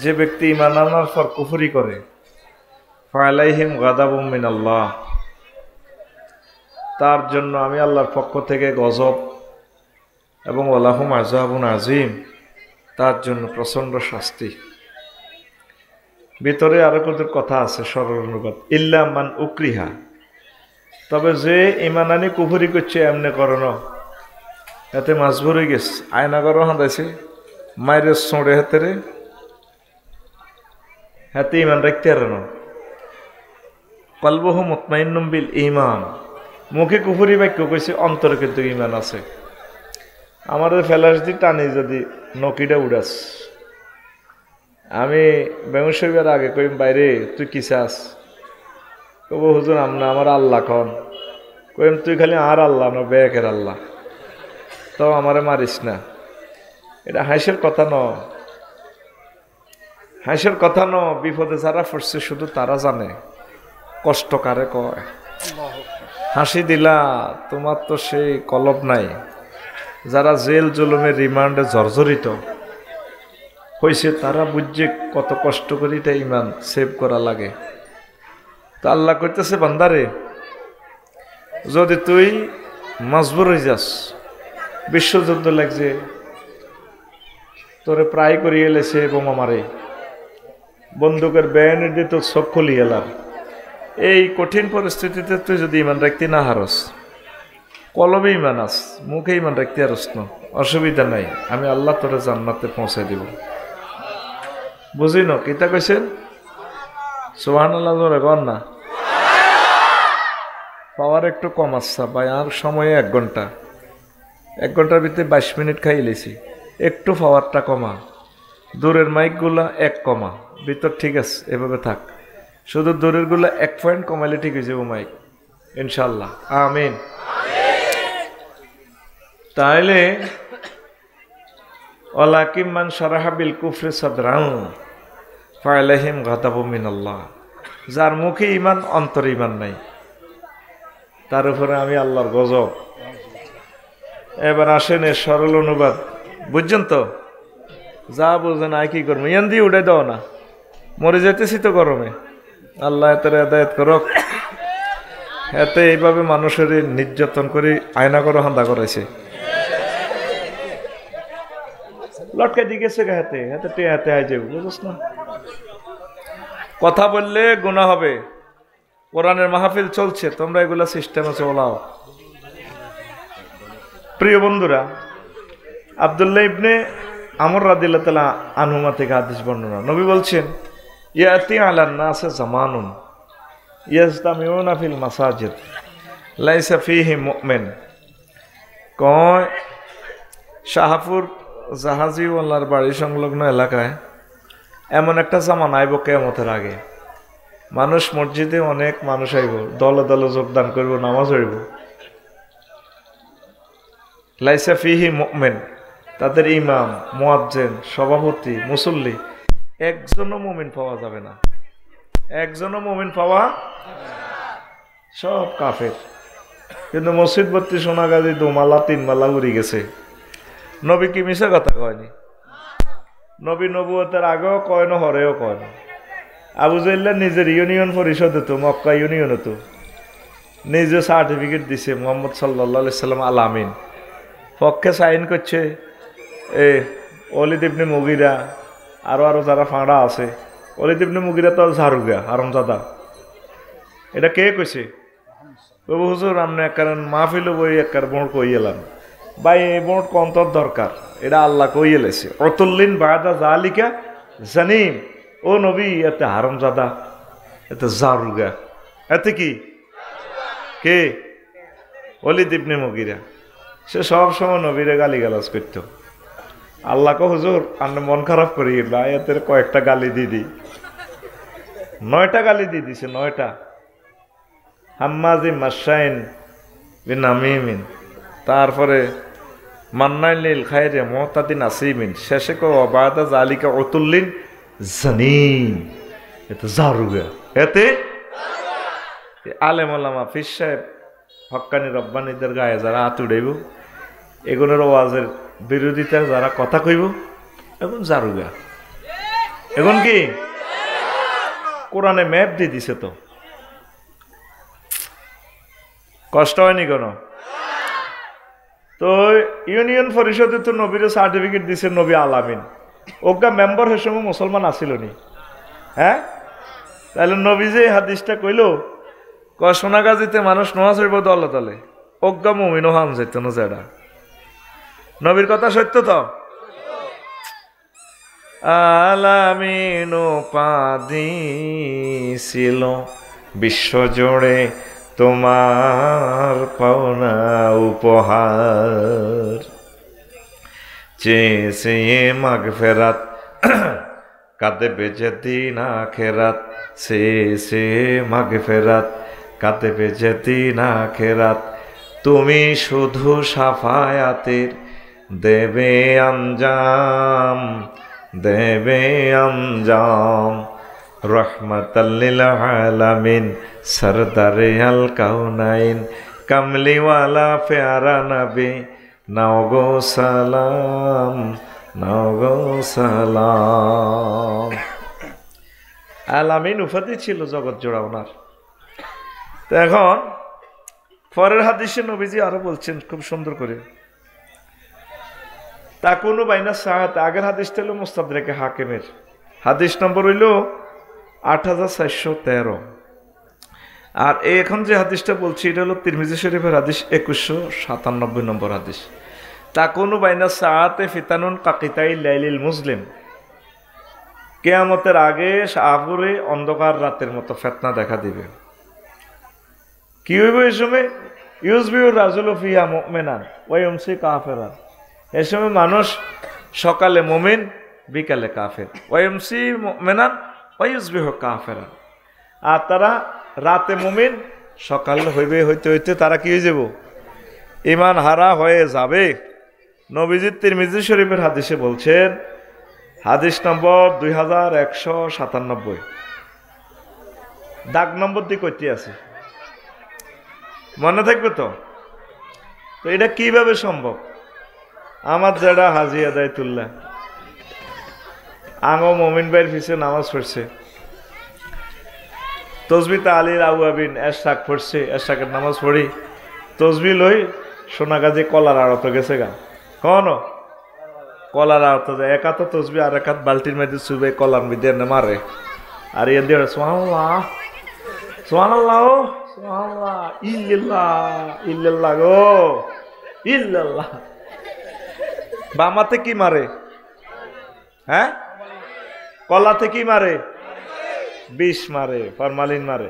যে ব্যক্তি ঈমান আনার পর কুফরি করে ফালাইহিম গাদাবুম মিনাল্লাহ, তার জন্য আমি আল্লাহর পক্ষ থেকে গজব এবং ওয়ালাহুম আযাবুন আযীম, তার জন্য প্রচন্ড শাস্তি। ভিতরে আরো কত কথা আছে, সরল অনুবাদ ইল্লা মান উকরিহা, তবে যে ঈমান আনি কুফরি করছে এমনি করনো, এতে মাজবুর হয়ে গেছে, আয়না করো হাঁদাইছে মায়ের সোঁড়ে হাতেরে, হাতে ঈমান রাখতে আর না। কলবহু মুতমাইন্নুম বিল ঈমান, মুখে কুফরি বাক্য কইছে, অন্তরে কিন্তু ঈমান আছে। আমাদের ফেলাস দি টানি যদি নকিটা উড়াস, আমি বেমুশাইবার আগে কইম বাইরে তুই কি চাস, কব হুজুর আমনা আমার আল্লাহ কন, কইম তুই খালি আর আল্লাহ ন বেকের আল্লাহ, তো আমারে মারিস না। এটা হাসির কথা ন, হাসির কথা ন। বিপদে যারা পড়ছে শুধু তারা জানে কষ্ট কারে কয়। হাসি দিলা তোমার তো সেই কলব নাই। যারা জেল জুলুমের রিমান্ডে জর্জরিত হয়েছে তারা বুঝছে কত কষ্ট করি তাই ঈমান সেভ করা লাগে। তা আল্লাহ কইতেছে বান্দারে, যদি তুই মজবুর হয়ে যাস, বিশ্বযুদ্ধ লাগছে, তোরে প্রায় করিয়ে এলেছে বোমা মারে, বন্দুকের ব্যানের দিয়ে তোর চোখ খুলিয়ে এলাম, এই কঠিন পরিস্থিতিতে তুই যদি ঈমান রাখতে না হারস, কলবে ঈমান আস, মুখে ঈমান রাখতে হারস না, অসুবিধা নাই, আমি আল্লাহ তোরে জান্নাতে পৌঁছাই দিব। বুঝি ন কিতা কইছেন? সুবহানাল্লাহ জোরে কর না। পাওয়ার একটু কম আসছে ভাই, আর সময়ে 1 ঘন্টা, 1 ঘন্টার ভিতরে 22 মিনিট খাই লেছি, একটু পাওয়ারটা কমা, দূরের মাইকগুলা 1 কমা, ভিতর ঠিক আছে এভাবে থাক, শুধু দূরের গুলা 1 পয়েন্ট কমাইলে ঠিক হয়ে যাবো মাইক ইনশাল্লাহ, আমিন। তাইলে ওয়ালাকিন মান শারাহা বিল কুফরি সাদরাহু ফালাইহিম গাদাবুম মিনাল্লাহ, যার মুখে ঈমান অন্তরে ঈমান নাই, তার উপরে আমি আল্লাহর গজব। এবার আসেন এর সরল অনুবাদ, বুঝছেন তো? যা বুঝেন আয় কি করবো, ইয়ান দিয়ে উড়ে দাও না, মরে যেতেছি তো গরমে। আল্লাহ এতে হেদায়েত করক। এতে এইভাবে মানুষের নির্যাতন করে আয়না করে হান্দা করাইছে, লটকে দিয়ে গেছে হাতে হাতে টে হাতে আই যাবো, বুঝছ না? কথা বললে গুনাহ হবে। কোরআনের মাহফিল চলছে, তোমরা এগুলা সিস্টেমে চলাও। প্রিয় বন্ধুরা, আব্দুল্লাহ ইবনে আমর রাদিয়াল্লাহু তাআলা আনহুমা থেকে হাদিস বর্ণনা, নবী বলছেন, ইয়াতি আলান নাসে জামানুন ইয়াজতামিউনা ফিল মাসাজিদ লাইসা ফীহি মুমিন। কয় শাহপুর জাহাজিওয়ালার বাড়ি সংলগ্ন এলাকায় এমন একটা জামানা আইব কিয়ামতের আগে, মানুষ মসজিদে অনেক মানুষ আইব, দলে দলে যোগদান করব, নামাজ পড়ব, লাইসা ফীহি মুমিন, তাদের ইমাম, মুয়াজ্জিন, সভাপতি, মুসল্লি একজনও মুমিন পাওয়া যাবে না, একজনও মুমিন পাওয়া, সব কাফের। কিন্তু মসজিদ ভর্তি সোনা গাজী 2 মালা 3 মালা উড়ে গেছে। নবী কি মিশা কথা কয়নি? নবী নবুয়তের আগেও কয় না, হরেও কয় না। আবু জাহল নিজের ইউনিয়ন পরিষদ হতো, মক্কা ইউনিয়ন হতো, নিজে সার্টিফিকেট দিছে মুহাম্মদ সাল্লাল্লাহু আলাইহি সাল্লাম আল আমিন, পক্ষে সাইন করছে ওয়ালিদ ইবনে মুগিরা, আরো যারা ফাঁড়া আছে। ওয়ালিদ ইবনে মুগিরা তো ঝাড়ুগা হারামজাদা। এটা কে কইছে? বাবু হুজুর আমনে কারণ মাহফিল বই একবার বোর্ড কই এলাম, ভাই এই বোর্ড কন্তর দরকার, এটা আল্লাহ কই এলেছে, অতুল্লিন বাদা জালিকা জানিম, ও নবী এতে হারামজাদা, এতে ঝাড়ুগা, এতে কি কে? ওয়ালিদ ইবনে মুগিরা। সে সব সময় নবীরে গালিগালাজ করতো। আল্লাহকে হুজুর আপনি মন খারাপ করি বা এদের কয়েকটা গালি দিয়ে দিই, 9টা গালি দিয়ে দিছে, 9টা। হাম্মাজি মাসাইন বিন আমিমিন, তারপরে মান্নাইন লিল খায়রে মুতাদিন আসিমিন, শেষে কো বাদা জালিকা উতুল্লিন জানিম, এতে জারুগা, এতে আলেম ওলামা পীর সাহেব হক্কানি রব্বানিদের গায়ে যারা হাত উড়াইব, এগুলোর ওয়াজের বিরোধিতার যারা কথা কইব, এবং জারুগা, এখন কি কোরআনে ম্যাপ দিয়ে দিছে, তো কষ্ট হয়নি কোনো। তো ইউনিয়ন পরিষদে তো নবীর সার্টিফিকেট দিছে নবী আলামিন, ওগা মেম্বার সে সময় মুসলমান আসিল নি? হ্যাঁ, তাহলে নবী যে হাদিসটা কইল সোনাগাজীতে মানুষ নামাজ পড়ব দলে দলে, অজ্ঞা মুমিনও হাম যেত না, যেটা নবীর কথা সত্য তো। আলামিন উপাধি ছিল বিশ্বজুড়ে তোমার পাওনা উপহার, চেয়েছে মাগফিরাত কাঁদবে যেদিন আখিরাত, চেয়েছে মাগফিরাত কাঁদবে যেদিন আখিরাত, তুমি শুধু সাফায়াতের দেবে আঞ্জাম, দেবে আঞ্জাম। রহমাতাল লিল আলামিন সরদারে আল কাউনাইন, কামলিওয়ালা প্যারা নবী নাও গো সালাম, নাও গো সালাম। আলামিন উপাধি ছিল জগৎ জোড়া ওনার। তো এখন পরের হাদিসে নবীজি আরো বলছেন খুব সুন্দর করে, তা কোনো বাইনা সাহাত। আগের হাদিসটা হলো মুস্তাদরাকে হাকিমের, হাদিস নম্বর হইল 8413। আর এখন যে হাদিসটা বলছি এটা হলো তিরমিজি শরীফের হাদিস 2197 নম্বর হাদিস। তা কোনো বাইনা সাহাতে ফিতানুন কাকিতাই লাইলিল মুসলিম, কিয়ামতের আগে শাহপুরে অন্ধকার রাতের মতো ফিতনা দেখা দিবে। কি হইব এই সময়? ইউজবিউর রাজুল ফিহা মুমিনান ওয়া ইউমসি কাফিরান, এই সময় মানুষ সকালে মুমিন বিকালে কাফের, ওয়া ইউমসি মুমিনান ওয়া ইউজবিহু কাফিরান। আর তারা রাতে মুমিন সকাল হইবে হইতে হইতে তারা কি হয়ে যাব? ঈমান হারা হয়ে যাবে। নবীজি তিরমিজি শরীফের হাদিসে বলছেন, হাদিস নম্বর 2197, দাগ নম্বর দিয়ে কইতে আছে, মনে থাকবে তো? তো এটা কিভাবে সম্ভব? আমার যেটা হাজি আদায়তুল্লাহ আঙো মমিন ভাইয়ের পিছে নামাজ পড়ছে, তসবি তালিল আউয়াবিন এশাক পড়ছে, এশাকের নামাজ পড়ি তসবি লই সোনাগাজী কলার আড়ত গেছে গা, কখনো কলার আড়ত যায়, এক হাত তসবি আর এক হাত বালতির মধ্যে চুবে কলার মধ্যে মারে, আর ইয়ে দিয়ে সুবহানাল্লাহ সুবহানাল্লাহ সুবহানাল্লাহ ইল্লাল্লাহ ইল্লাল্লাহ গো ইল্লাল্লাহ। বামাতে কি মারে? হ্যাঁ, কলাতে কি মারে? বিষ মারে, ফরমালিন মারে।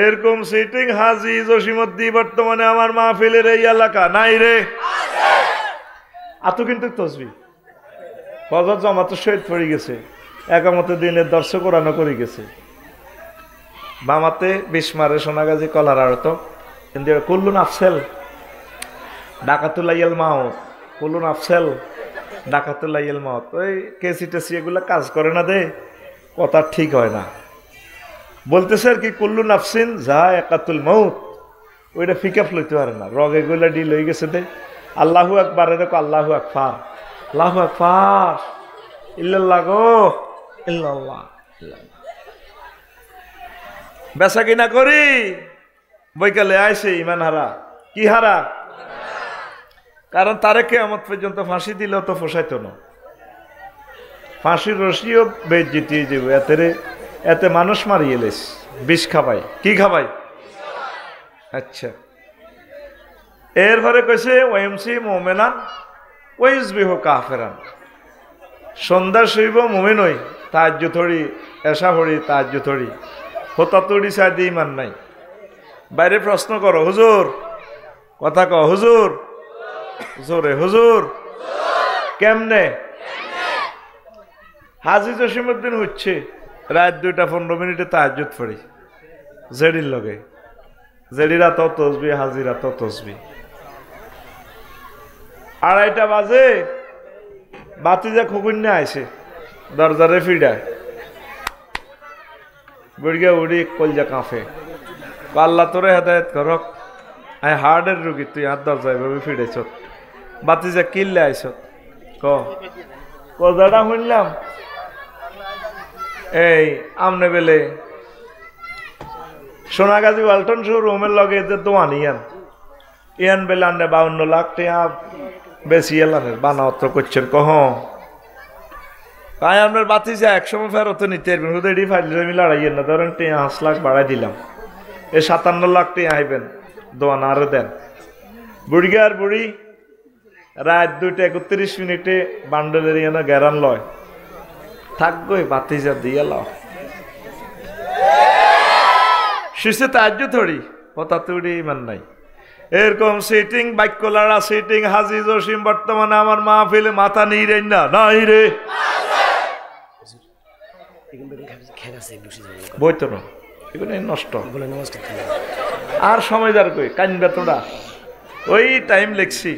এরকম সিটিং হাজি জসিমদ্দি বর্তমানে আমার মাহফিলের এই এলাকা নাই রে, আতো কিন্তু তসবি ফজর জমাতে শহীদ পড়ে গেছে, একামতে দিনের দর্শক কোরআন করে গেছে। বামাতে বিষ মারে, সোনাগাজী কলার আড়ত, কিন্তু কুল্লুন আফসেল ডাকাতুল্লাইয়াল মাউত, কুল্লুন আফসেল ডাকাতুল্লাইয়াল মাউত। ওই কেসি টেসি এগুলা কাজ করে না, দে কথা ঠিক হয় না। বলতেছে আর কি কুল্লু নাফসিন যা একাতুল মাউত, ওইটা ফিকাপ লইতে পারে না, রগ এগুলা ডি লই গেছে দে। আল্লাহু আকবার দেখো, আল্লাহু আকবার, আল্লাহু আকবার ইল্লাল্লাহ গো ইল্লাল্লাহ। বেচা কিনা করি বৈকালে আইসে ইমান হারা, কি হারা? কারণ তারে কিয়ামত পর্যন্ত ফাঁসি দিলেও তো পোষাইতো না, ফাঁসির রশিও বেজ্জিতিয়ে যাবে। এতে মানুষ মারিয়ে লেস, বিষ খাবাই, কি খাবাই? আচ্ছা, এরপরে কইছে ওয়াইমসি মুমিনান ওয়াইজবিহু কাফিরান, সন্ধ্যা শুইব মুমিন হই, তাহাজ্জুদ হরি, এশা হরি, তাহাজ্জুদ হরি, হতাতুড়ি সাদি ইমান নাই। বাইরে প্রশ্ন করো, হুজুর কথা কও, হুজুর জোরে, হুজুর কেমনে? হাজি জসিমউদ্দিন হচ্ছে রাত 2:15 তাহাজ্জুদ পড়ি, জেডির লগে, জেডিরা তো তসবি, হাজিরা তো তসবি। 2:30 বাজে বাতিজা খুকুন্যা আইছে, দরজারে ফিডায়, বুড়িয়া উড়ি কলজা কাঁফে, আল্লাহ তোরে হেদায়ত করক, আই হার্টের রুগী, তুই হাত দরজায় ভাবে ফিরেছ, বাতিজা কিল্লে আইস, কজাটা শুনলাম এই আমনে বেলে সোনাগাজী ওয়ালটন শোরুমের লগে যে দোয়ানি ইয়ান বেলে আনলে 52 লাখ টাকা বেশি এলানের বানাওত করছেন কহ তাই আপনার বাতিজা একসময় ফেরত নিতে পারবেন হুদেডি ফাইল জমি লড়াইয়ের না ধরেন 5 লাখ বাড়াই দিলাম এ 57 লাখ টাকা আইবেন দোয়ান আরো দেন বুড়িগা আর বুড়ি রাত 2:31 মিনিটে বান্ডলের ইয়ানা গ্যারান লয় থাকবই বাতিজা দিয়ে লাও শিশে তাজ্য থড়ি কথা তুড়ি ইমান নাই এরকম সিটিং বাক্যলারা সিটিং হাজি জসিম বর্তমানে আমার মাহফিলে মাথা নেই রে না নাই রে বইতো না এগুলো নষ্ট আর সময় যার কই কানবে তোরা ওই টাইম লিখছি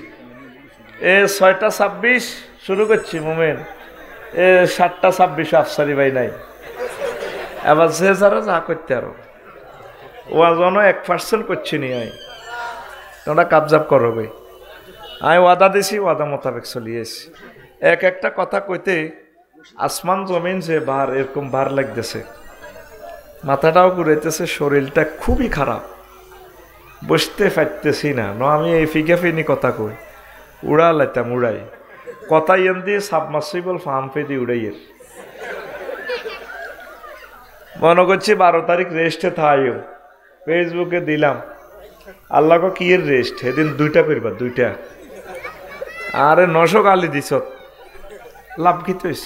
এ 6:26 শুরু করছি মোমেন এ 7:26 আফসারি ভাই নাই এবার যে যারা যা করতে আরো ওয়াজন 1% করছি নি আই তোমরা কাবজাব করো ভাই আমি ওয়াদা দিছি ওয়াদা মোতাবেক চলিয়েছি এক একটা কথা কইতে আসমান জমিন যে ভার এরকম ভার লাগতেছে মাথাটাও ঘুরাইতেছে শরীরটা খুবই খারাপ বসতে পারতেছি না আমি এই ফিকে ফিনি কথা কই উড়া লাইতাম উড়াই কথা ইয়েন দিয়ে সাবমার্সিবল ফার্ম পে দিয়ে উড়াইয়ের মনে করছি 12 তারিখ রেস্টে থাইও ফেসবুকে দিলাম আল্লাহ কি এর রেস্ট সেদিন 2টা করবা 2টা আরে 900 গালি দিছ লাভ কি তুইস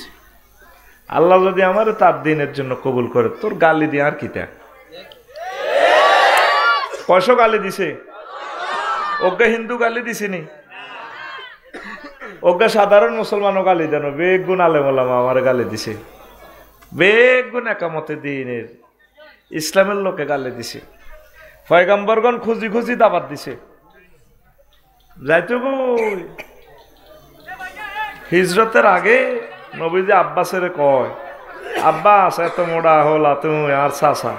আল্লাহ যদি আমার তার দিনের জন্য কবুল করে তোর গালি দিয়ে আর কিটা কয়শো গালি দিছে ওকে হিন্দু গালি দিছিনি ওকে সাধারণ মুসলমানও গালি দেন বেগুন আলেমা আমার গালি দিছে বেগুন একামতে দিনের ইসলামের লোকে গালি দিছে পয়গম্বরগণ খুঁজি খুঁজি দাবাত দিছে যাইতো হিজরতের আগে নবীজি আব্বাসের কয় আব্বাস এত মোড়া হলা তুমি আর চাষা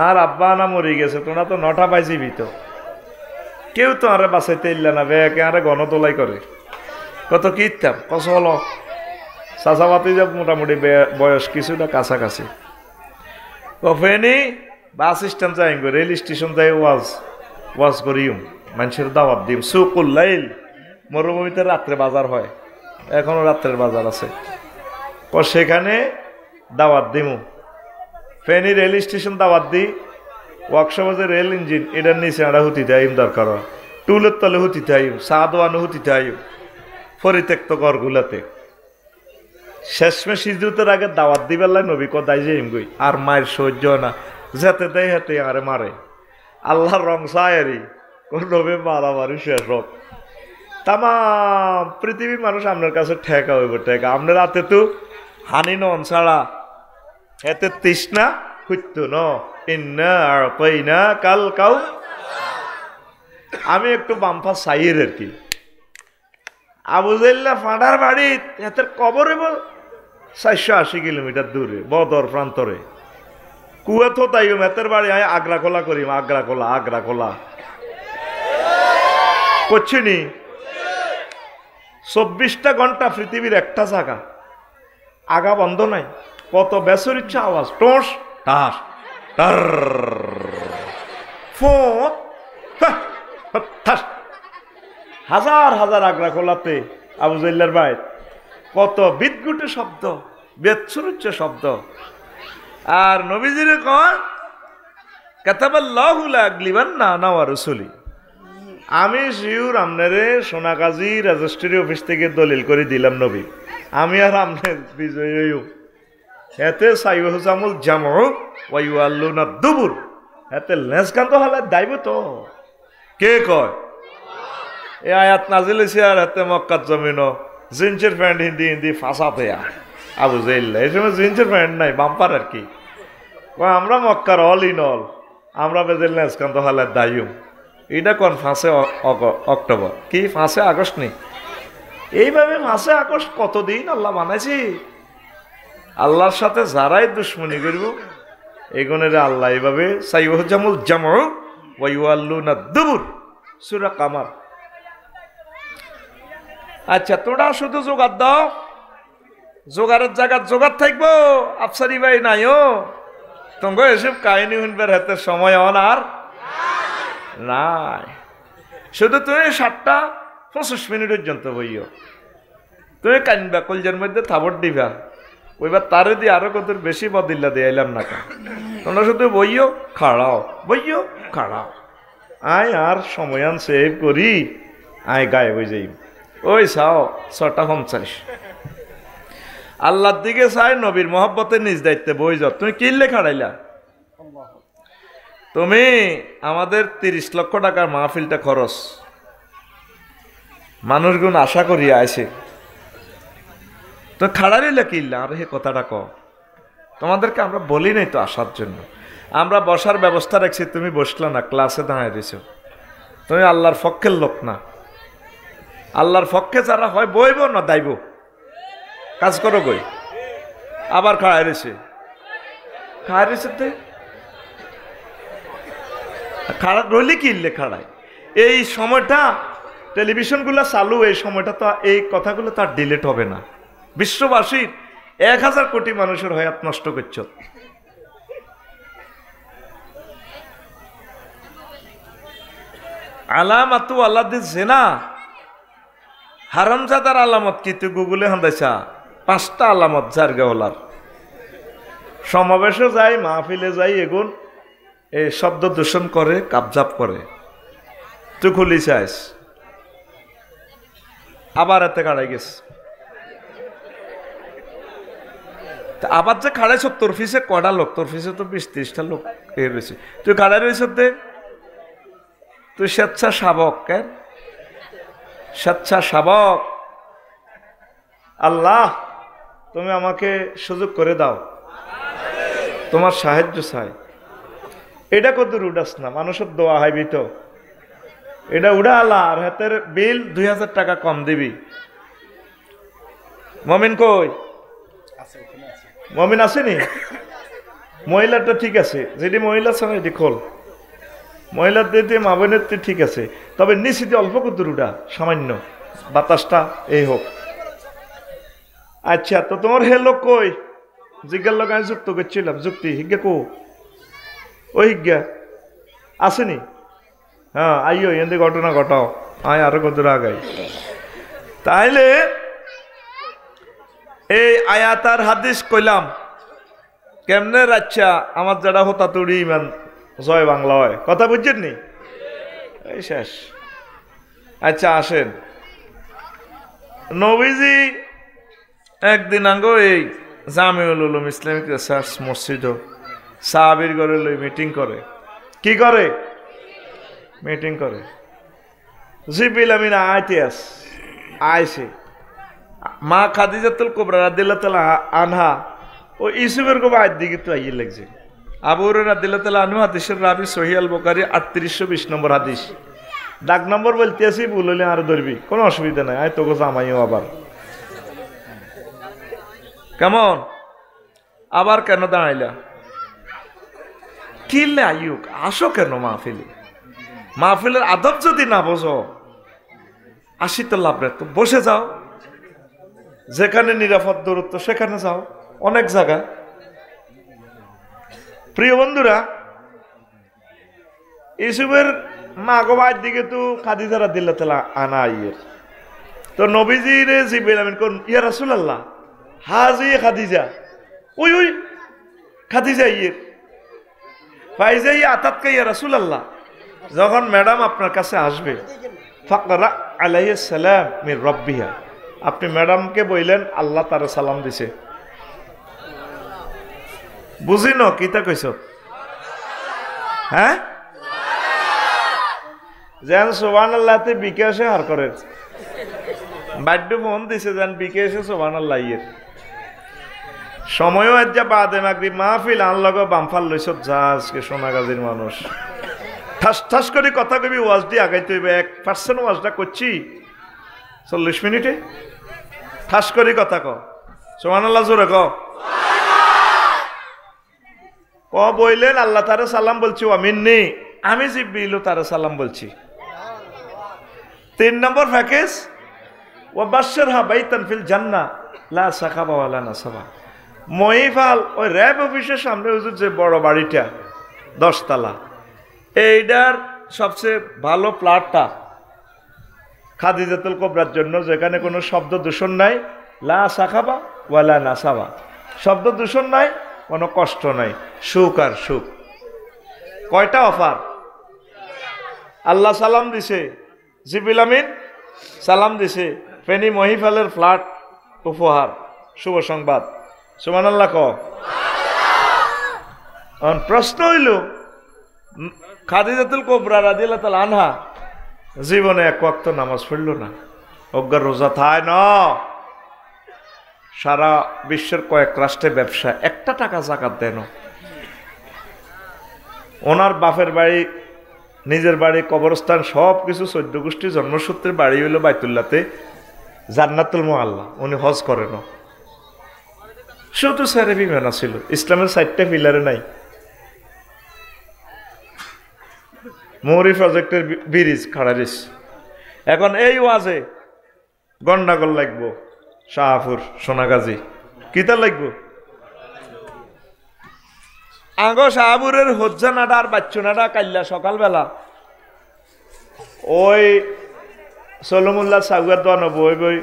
আর আব্বা না মরি গেছে তোমরা তো 9টা বাজিবি তো কেউ তো আরে বাঁচাইতে ইল্লা না বেকে আরে গণতোলাই করে কত কি ইত্যাম কস হলো চাষাবাতি যে মোটামুটি বয়স কিছুটা কাছাকাছি কফেনি বাস স্ট্যান্ড যাই রেল স্টেশন যাই ওয়াজ করিম মানুষের দাওয়াত দিম সুকুল্লাইল মরুভূমিতে রাত্রে বাজার হয় এখনো রাত্রের বাজার আছে সেখানে দাওয়াত দিমু ফেনী রেল স্টেশন দাওয়াত দিই ওয়ার্কশপে যে রেল ইঞ্জিন এটার নিচে আমরা হুতিতে আইম দরকার হয় টুলের তলে হুতিতে আইম সাদওয়ানো হুতিতে আইম পরিত্যক্ত ঘরগুলাতে শেষমে সিজুতের আগে দাওয়াত দিবেলাই নবী কদাই যে গই আর মায়ের সহ্য না যেতে দেয় হেতে আরে মারে আল্লাহর রং সায়ারি কোন নবী মারামারি শেষ হোক তাম পৃথিবীর মানুষ আপনার কাছে ঠেকা হইব ঠেকা আপনার হাতে তো হানি নন ছাড়া এতে তৃষ্ণা হইতো ন ইন্না কাল কাউ আমি একটু বাম্পা সাইয়ের আর কি আবু জাইল্লা ফাঁড়ার বাড়ি এতের কবর 480 কিলোমিটার দূরে বদর প্রান্তরে কুয়া তো তাই এতের বাড়ি আমি আগ্রা খোলা করি আগ্রা খোলা করছিনি 24টা ঘন্টা পৃথিবীর একটা জায়গা আগা বন্ধ নাই কত বেসর ইচ্ছা আওয়াজ টোস টাস টার ফোন হাজার হাজার আগ্রা খোলাতে আবু জাইল্লার বাইর কত বিদ্যুটের শব্দ বেদসুরুচ্চ শব্দ আর নবীজির কন কাতাবাল্লাহু লাগলিবান্না আনা ওয়া রাসূলি আমি শিউর আপনারে সোনাগাজী রেজিস্ট্রি অফিস থেকে দলিল করে দিলাম নবী আমি আর আপনার বিজয় এতে সাইহুজামুল জামু ওয়া ইউআল্লুনা দুবুর এতে লেসকান্ত হলে দাইব তো কে কয় এই আয়াত নাজিল হইছে আর এতে মক্কার জমিন জিন্সের প্যান্ট হিন্দি ফাঁসাতে আবু জাইল্লা এই সময় জিন্সের প্যান্ট নাই বাম্পার আর কি আমরা মক্কার অল ইন অল আমরা বেজেল লেসকান্ত হলে দাইম এটা কোন 5 অক্টোবর কি 5 আগস্ট নেই এইভাবে 5 আগস্ট কতদিন আল্লাহ বানাইছি আল্লাহর সাথে যারাই দুশ্মনী করব এগুনের আল্লাহ এইভাবে সাইহুজামুল জামু ওয়া ইউআল্লুনা দুবুর সূরা কামার আচ্ছা তোরা শুধু জোগাড় দাও জোগাড়ের জায়গা জোগাড় থাকবো, আফসারি ভাই নাইও তোমাকে এসব কাহিনী শুনবার হাতে সময় হন আর নাই। শুধু তুমি 7টা 25 পর্যন্ত বইও, তুমি কানবা কলজের মধ্যে থাবড় দিবা, ওইবার তারে দিয়ে আরো কত বেশি বদিল্লা দিয়ে এলাম না কা, তোমরা শুধু বইও খাড়াও বইও খাড়াও। আয় আর সময়ান সেভ করি আয় গায়ে বই যাই। ওই চাও 6টা 45 আল্লাহর দিকে চাই, নবীর মহব্বতের নিজ দায়িত্বে বই যাও। তুমি কিনলে খাড়াইলা, তুমি আমাদের 30 লক্ষ টাকার মাহফিলটা খরচ, মানুষগুণ আশা করি আইছে, তো খাড়াইলা কিনলা। আর হে কথাটা ক, তোমাদেরকে আমরা বলি নাই তো আসার জন্য, আমরা বসার ব্যবস্থা রাখছি, তুমি বসলা না, ক্লাসে দাঁড়ায় দিছ। তুমি আল্লাহর পক্ষের লোক না, আল্লাহর পক্ষে যারা হয় বইব না দাইব, কাজ করো গই। আবার খাড়াই রয়েছে, খাড়াই রয়েছে খাড়া রইলে কিনলে খাড়ায়। এই সময়টা টেলিভিশনগুলো চালু, এই সময়টা তো এই কথাগুলো তো আর ডিলেট হবে না। বিশ্ববাসীর 1000 কোটি মানুষের হায়াত নষ্ট করছ। আলামাতু আল্লাদি জেনা, হারামজাদার আলামত কি তুই গুগলে হান্দাইছা? 5টা আলামত জারগা হলার। সমাবেশে যাই, মাহফিলে যাই, এগুন এই শব্দ দূষণ করে, কাবজাব করে, তুই খুলি চাইস, আবার এতে কাড়াই গেছে। আবার যে খাড়াইছ তোর ফিসে কটা লোক, তোর ফিসে তো 20-30টা লোক এ রয়েছে, তুই কাড়াই রয়েছ দে, তুই স্বেচ্ছা শাবক। কেন স্বেচ্ছা শাবক? আল্লাহ তুমি আমাকে সুযোগ করে দাও, তোমার সাহায্য চাই। এটা কত উড়াস না, মানুষের দোয়া হাইবি তো, এটা উড়া আল্লাহ আর হাতের বিল 2000 টাকা কম দিবি। মমিন কই? মমিন আসেনি? মহিলাটা ঠিক আছে, যেটি মহিলা আছে এটি খোল, মহিলার দিয়ে মাবনের ঠিক আছে, তবে নিশ্চিত অল্প কত উড়া, সামান্য বাতাসটা এই হোক। আচ্ছা, তো তোমার হে লোক কই? জিজ্ঞার লোক আমি যুক্ত করছিলাম, যুক্তি হিজ্ঞা কো? ওই হিজ্ঞা আসেনি? হ্যাঁ আইও, এতে ঘটনা ঘটাও, আয় আরো কত আগাই। তাইলে এই আয়াতার হাদিস কইলাম কেমনে রাচ্ছা আমার যারা হতা তুড়ি ইমান জয় বাংলা হয়, কথা বুঝছেন নি? এই শেষ। আচ্ছা আসেন, নবীজি একদিন আঙ্গ এই জামিউল উলুম ইসলামিক রিসার্চ মসজিদ সাহাবীর ঘরে লই মিটিং করে। কি করে? মিটিং করে। জিবিল আমিন আইতিয়াস আইসে, মা খাদিজাতুল কুবরা রাদিয়াল্লাহু তাআলা আনহা ও ইউসুফের কো আয়াত দিকে তো আইয়ে লাগছে। আবু হুরায়রা রাদিয়াল্লাহু তাআলা আনহু হাদিসের রাবি সহিহ আল বুখারী 3820 নম্বর হাদিস। ডাক নম্বর বলতে আসি, ভুল হলে আর ধরবি, কোনো অসুবিধা নাই, আয় তোকে জামাইও আবার। কেমন? আবার কেন দাঁড়াইলা? কিনলে আইয়ুক, আসো কেন মাহফিলে? মাহফিলের আদব যদি না বোঝো, আসি তো লাভ নেই, তো বসে যাও, যেখানে নিরাপদ দূরত্ব সেখানে যাও, অনেক জায়গা। প্রিয় বন্ধুরা, ইউসুফের মা গোবাইয়ের দিকে তো খাদিজা রাদিয়াল্লাহু তাআলা আনা আইয়ের, তো নবীজি রে জিবরিল আমিন কোন, ইয়া রাসূলুল্লাহ হাজি খাদিজা, ওই ওই খাদিজা ইয়ের ফাইজা ইয়া আতাতকা ইয়া রাসূলুল্লাহ, যখন ম্যাডাম আপনার কাছে আসবে, ফাকরা আলাইহিস সালাম মির রাব্বিহা, আপনি ম্যাডামকে বললেন আল্লাহ তার সালাম দিছে। বুঝি ন কিতা কইছ? হ্যাঁ, যেন সুবহানাল্লাহতে বিকাশে হার করে, বাদ্য ফোন দিছে যেন বিকাশে সুবহানাল্লাহ ইয়ের সময়ও আজ যা বাদে মাগরিব মাহফিল আনলগ বামফাল লইছ যা, আজকে সোনাগাজীর মানুষ ঠাস ঠাস করে কথা কবি, ওয়াজ দিয়ে আগাইতে হইবে। 1% ওয়াজটা করছি 40 মিনিটে, ঠাস করে কথা ক, সুবহানাল্লাহ জোরে ক। বইলেন আল্লাহ তারে সালাম বলছি, আমিননি, আমি জিব্রিল তারে সালাম বলছি। 3 নম্বর প্যাকেজ, ওয়া বাশশিরহা বাইতান ফিল জান্নাহ, লা সাখাবা ওয়ালা নাসাবা। মহিফাল ওই র্যাব অফিসের সামনে হুজুর যে বড় বাড়িটা 10 তলা, এইটার সবচেয়ে ভালো প্লটটা খাদিজাতুল কুবরার জন্য, যেখানে কোনো শব্দ দূষণ নাই, লা সাখাবা ওয়ালা নাসাবা, শব্দ দূষণ নাই, কোনো কষ্ট নাই, সুখ আর সুখ। কয়টা অফার? আল্লাহ সালাম দিছে, জিবরিল আমিন সালাম দিছে, ফেনী মহিফালের ফ্ল্যাট উপহার, শুভ সংবাদ। সুবহানাল্লাহ ক। প্রশ্ন হইল, খাদিজাতুল কুবরা রাদিয়াল্লাহু তাআলা আনহা জীবনে এক ওয়াক্ত নামাজ পড়ল না, অজ্ঞার রোজা থায় না, সারা বিশ্বের কয়েক রাষ্ট্রে ব্যবসা, একটা টাকা যাকাত দেন। ওনার বাপের বাড়ি, নিজের বাড়ি, কবরস্থান সব কিছু 14 গোষ্ঠী জন্মসূত্রের বাড়ি হইল বাইতুল্লাহতে, জান্নাতুল মুআল্লা। উনি হজ করেন, শুধু স্যারে বিমানা ছিল, ইসলামের 4টা পিলারে নাই। মৌরি প্রজেক্টের ব্রিজ খাড়ারিস। এখন এই ওয়াজে গন্ডাগোল লাগবো, শাহপুর সোনাগাজী কিতা লাগবো? আগ শাহপুরের হজ্জানাডা আর বাচ্চুনাডা কাল্লা সকালবেলা ওই সলমুল্লাহ সাগুয়ার দোয়ানো বই বই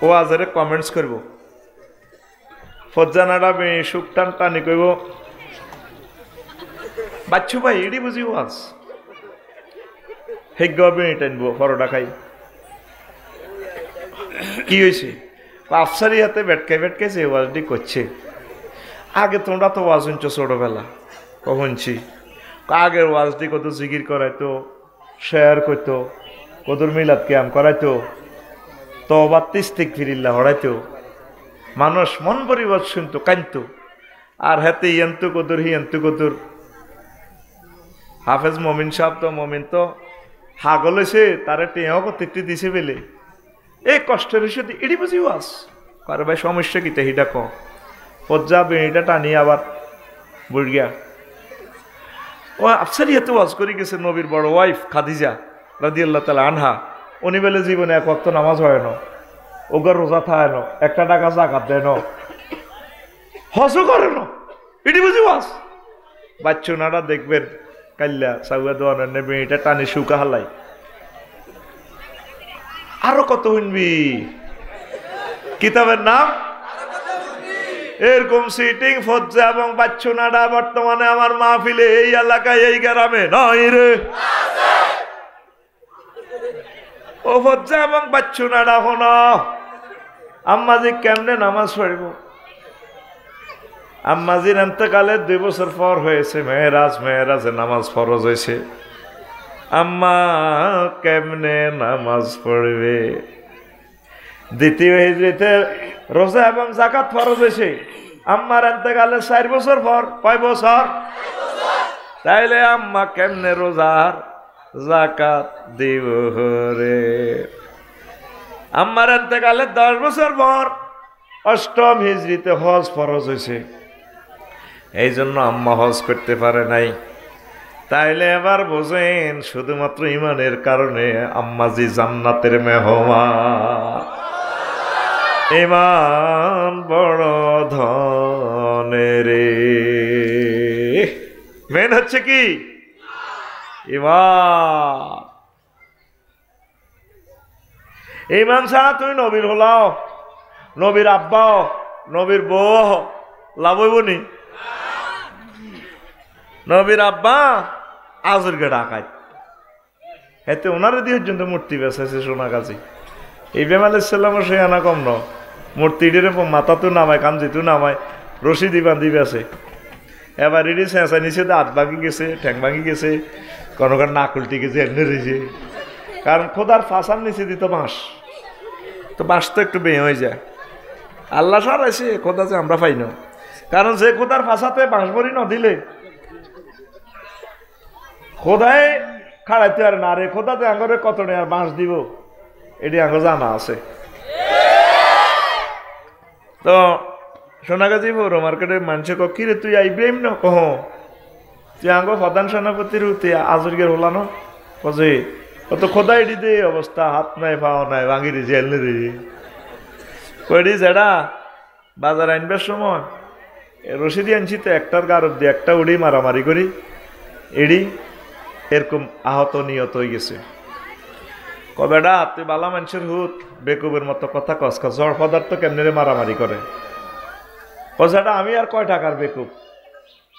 ওয়াজের কমেন্টস করব। হজ্জানাডা সুখ টান টানি কইব, বাচ্চু ভাই এডি বুঝি ওয়াজ হেগ্য টানব পরোটা খাই। কি হয়েছে? আফসারি হাতে বেটকাই বেটকাইছে ওয়াজটি করছে। আগে তোমরা তো ওয়াজ শুনছো ছোটবেলা, কখনছি আগের ওয়াজটি কত জিকির করাইতো, শেয়ার করতো, কদর মিলাদ কিয়াম করাইতো, তওবা ইস্তিগফারিল্লাহ হরাইতো, মানুষ মন পরিবর্ত শুনতো, কাঁদতো। আর হাতে ইয়ান্তু কদর হিয়ান্তু কদর। হাফেজ মমিন সাহেব তো মমিন তো হাগল হয়েছে, তারে টেঁয়াও কতটি দিছে বেলে এই কষ্টের সাথে এটি বুঝি ওয়াজ কারে ভাই সমস্যা কিতা হিটা ক পর্যা বেড়িটা টানি আবার বুড়িয়া। ও আফসারি হাতে ওয়াজ করে গেছে নবীর বড় ওয়াইফ খাদিজা রাদিয়াল্লাহু তাআলা আনহা। উনি বলে জীবনে এক ওয়াক্ত নামাজ হয় না, ওগর রোজা থায় না, একটা টাকা যাকাত দেয় না, হজও করে না, এটি বুঝি ওয়াজ। বাচ্চু নাড়া দেখবেন কাল্লা সাউয়া দোয়ানের নেবে এটা টানি শুকা হালাই। আরো কত শুনবি কিতাবের নাম এরকম সিটিং ফজ্জা এবং বাচ্চু নাড়া বর্তমানে আমার মাহফিলে এই এলাকায় এই গ্রামে নাই রে। ও ফজ্জা এবং বাচ্চু নাড়া হন আম্মাজি কেমনে নামাজ পড়ব? আম্মাজির এন্তকালে 2 বছর পর হয়েছে মেহরাজে নামাজ ফরজ হয়েছে। আম্মা কেমনে নামাজ পড়বে? দ্বিতীয় হিজরিতে রোজা এবং যাকাত ফরজ হয়েছে। আম্মার এন্তকালে 4 বছর পর। কয় বছর? তাইলে আম্মা কেমনে রোজার যাকাত দিব রে? আম্মার এন্তকালে 10 বছর পর 8ম হিজরিতে হজ ফরজ হয়েছে। এই জন্য আম্মা হজ করতে পারে নাই। তাইলে এবার বোঝেন শুধুমাত্র ইমানের কারণে আম্মাজি জান্নাতের মেহমান। ইমান বড় ধনের মেন হচ্ছে কি ইমান। ইমান ছাড়া তুই নবীর হলাও, নবীর আব্বাও, নবীর বউ লাভ হইব নি? নবীর আব্বা আজরকে ডাকায় এতে ওনারে দিয়ে পর্যন্ত মূর্তি বেসাইছে সোনাগাছি। ইব্রাহিম আলাইহিস সালামের সে আনা কম ন মূর্তিটির মাথা তো নামায়, কামজি তো নামায়, রশি দি বান্ধি বেছে। এবার এটি চেঁচা নিচে হাত ভাঙি গেছে, ঠ্যাং ভাঙি গেছে, কোনো কার নাক উল্টি গেছে, এমনি রয়েছে। কারণ খোদার ফাঁসার নিচে দিত বাঁশ, তো বাঁশ তো একটু বেয়ে হয়ে যায়। আল্লাহ সারাইছে খোদা যে আমরা পাই না, কারণ যে খোদার ফাঁসাতে বাঁশ বড়ি না দিলে খোদায় খাড়াইতে আর না রে। খোদাতে আঙ্গরে কত নেই আর বাঁশ দিব এটি আঙ্গ জানা আছে। তো সোনাগাজী পৌর মার্কেটে মানুষে কি রে তুই ইব্রাহিম না কহ তুই আঙ্গ প্রধান সেনাপতির তুই আজরগের হলানো কজে কত খোদা এটি দে অবস্থা, হাত নাই পাও নাই ভাঙি রে জেল রে। কইডি যেটা বাজার আনবার সময় রশিদি আনছি তো একটার গারব দিয়ে একটা উড়ি মারামারি করি এডি এরকম আহত নিহত হয়ে গেছে। কবেডা তুই বালা মানুষের হুত বেকুবের মতো কথা কসকা জড় পদার্থ কেমনে মারামারি করে। কথাটা আমি আর কয় টাকার বেকুব,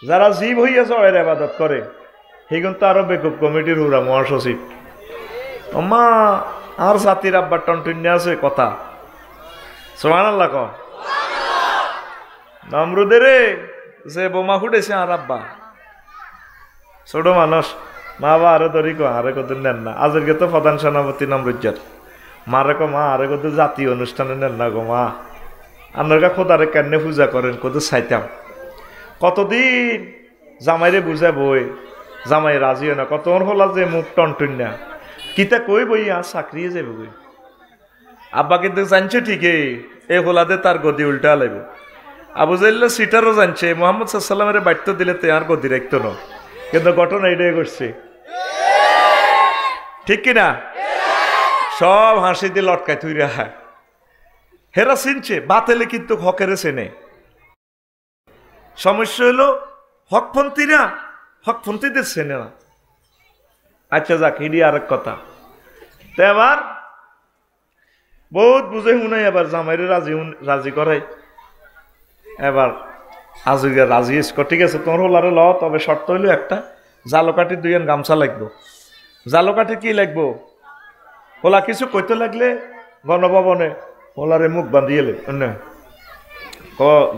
যারা জীব হইয়া জড়ের আবাদত করে সেগুন তো আরো বেকুব কমিটির হুরা মহাসচিব। আম্মা আর জাতির আব্বার টনটুন্যা আছে কথা সুবহানাল্লাহ কন। নমরুদের যে বোমা ফুটেছে আর আব্বা ছোট মানুষ মা বা আরো ধরি কো আরে কত নেন না। আজকে তো প্রধান সেনাপতি নমরুজ্জার মারে কো মা আরে কত জাতীয় অনুষ্ঠানে নেন না গো মা, আপনারা খোদারে কেনে পূজা করেন কত চাইতাম। কতদিন জামাইরে বুঝা বই জামাই রাজি হয় না, কত হলা যে মুখ টনটুন্যা কিতা কই বই আর চাকরিয়ে যাবে বই। আব্বা কিন্তু জানছে ঠিকই এই হোলাদে তার গদি উল্টা লাগব। আবু জাইল্লা সিটারও জানছে মোহাম্মদ সাল্লামের বাড়িত দিলে তে আর গদি রাখতো না, কিন্তু ঘটনা এটাই করছে ঠিক কিনা। সব হাসি দিয়ে লটকায় তুই রা হেরা চিনছে বাতেলে কিন্তু হকেরে চেনে। সমস্যা হলো হকপন্থীরা হকপন্থীদের চেনে না। আচ্ছা যাক হিডি আরেক কথা। তো এবার বহুত বুঝে শুনাই এবার জামাইরে রাজি করাই। এবার আজকে রাজি ঠিক আছে তোমার হোলারে ল, তবে শর্ত হইলো একটা জালকাঠি 2 আন গামছা লাগবো। জালকাঠি কি লাগবো? হোলা কিছু কইতে লাগলে গণভবনে হোলারে মুখ বান্ধিয়ে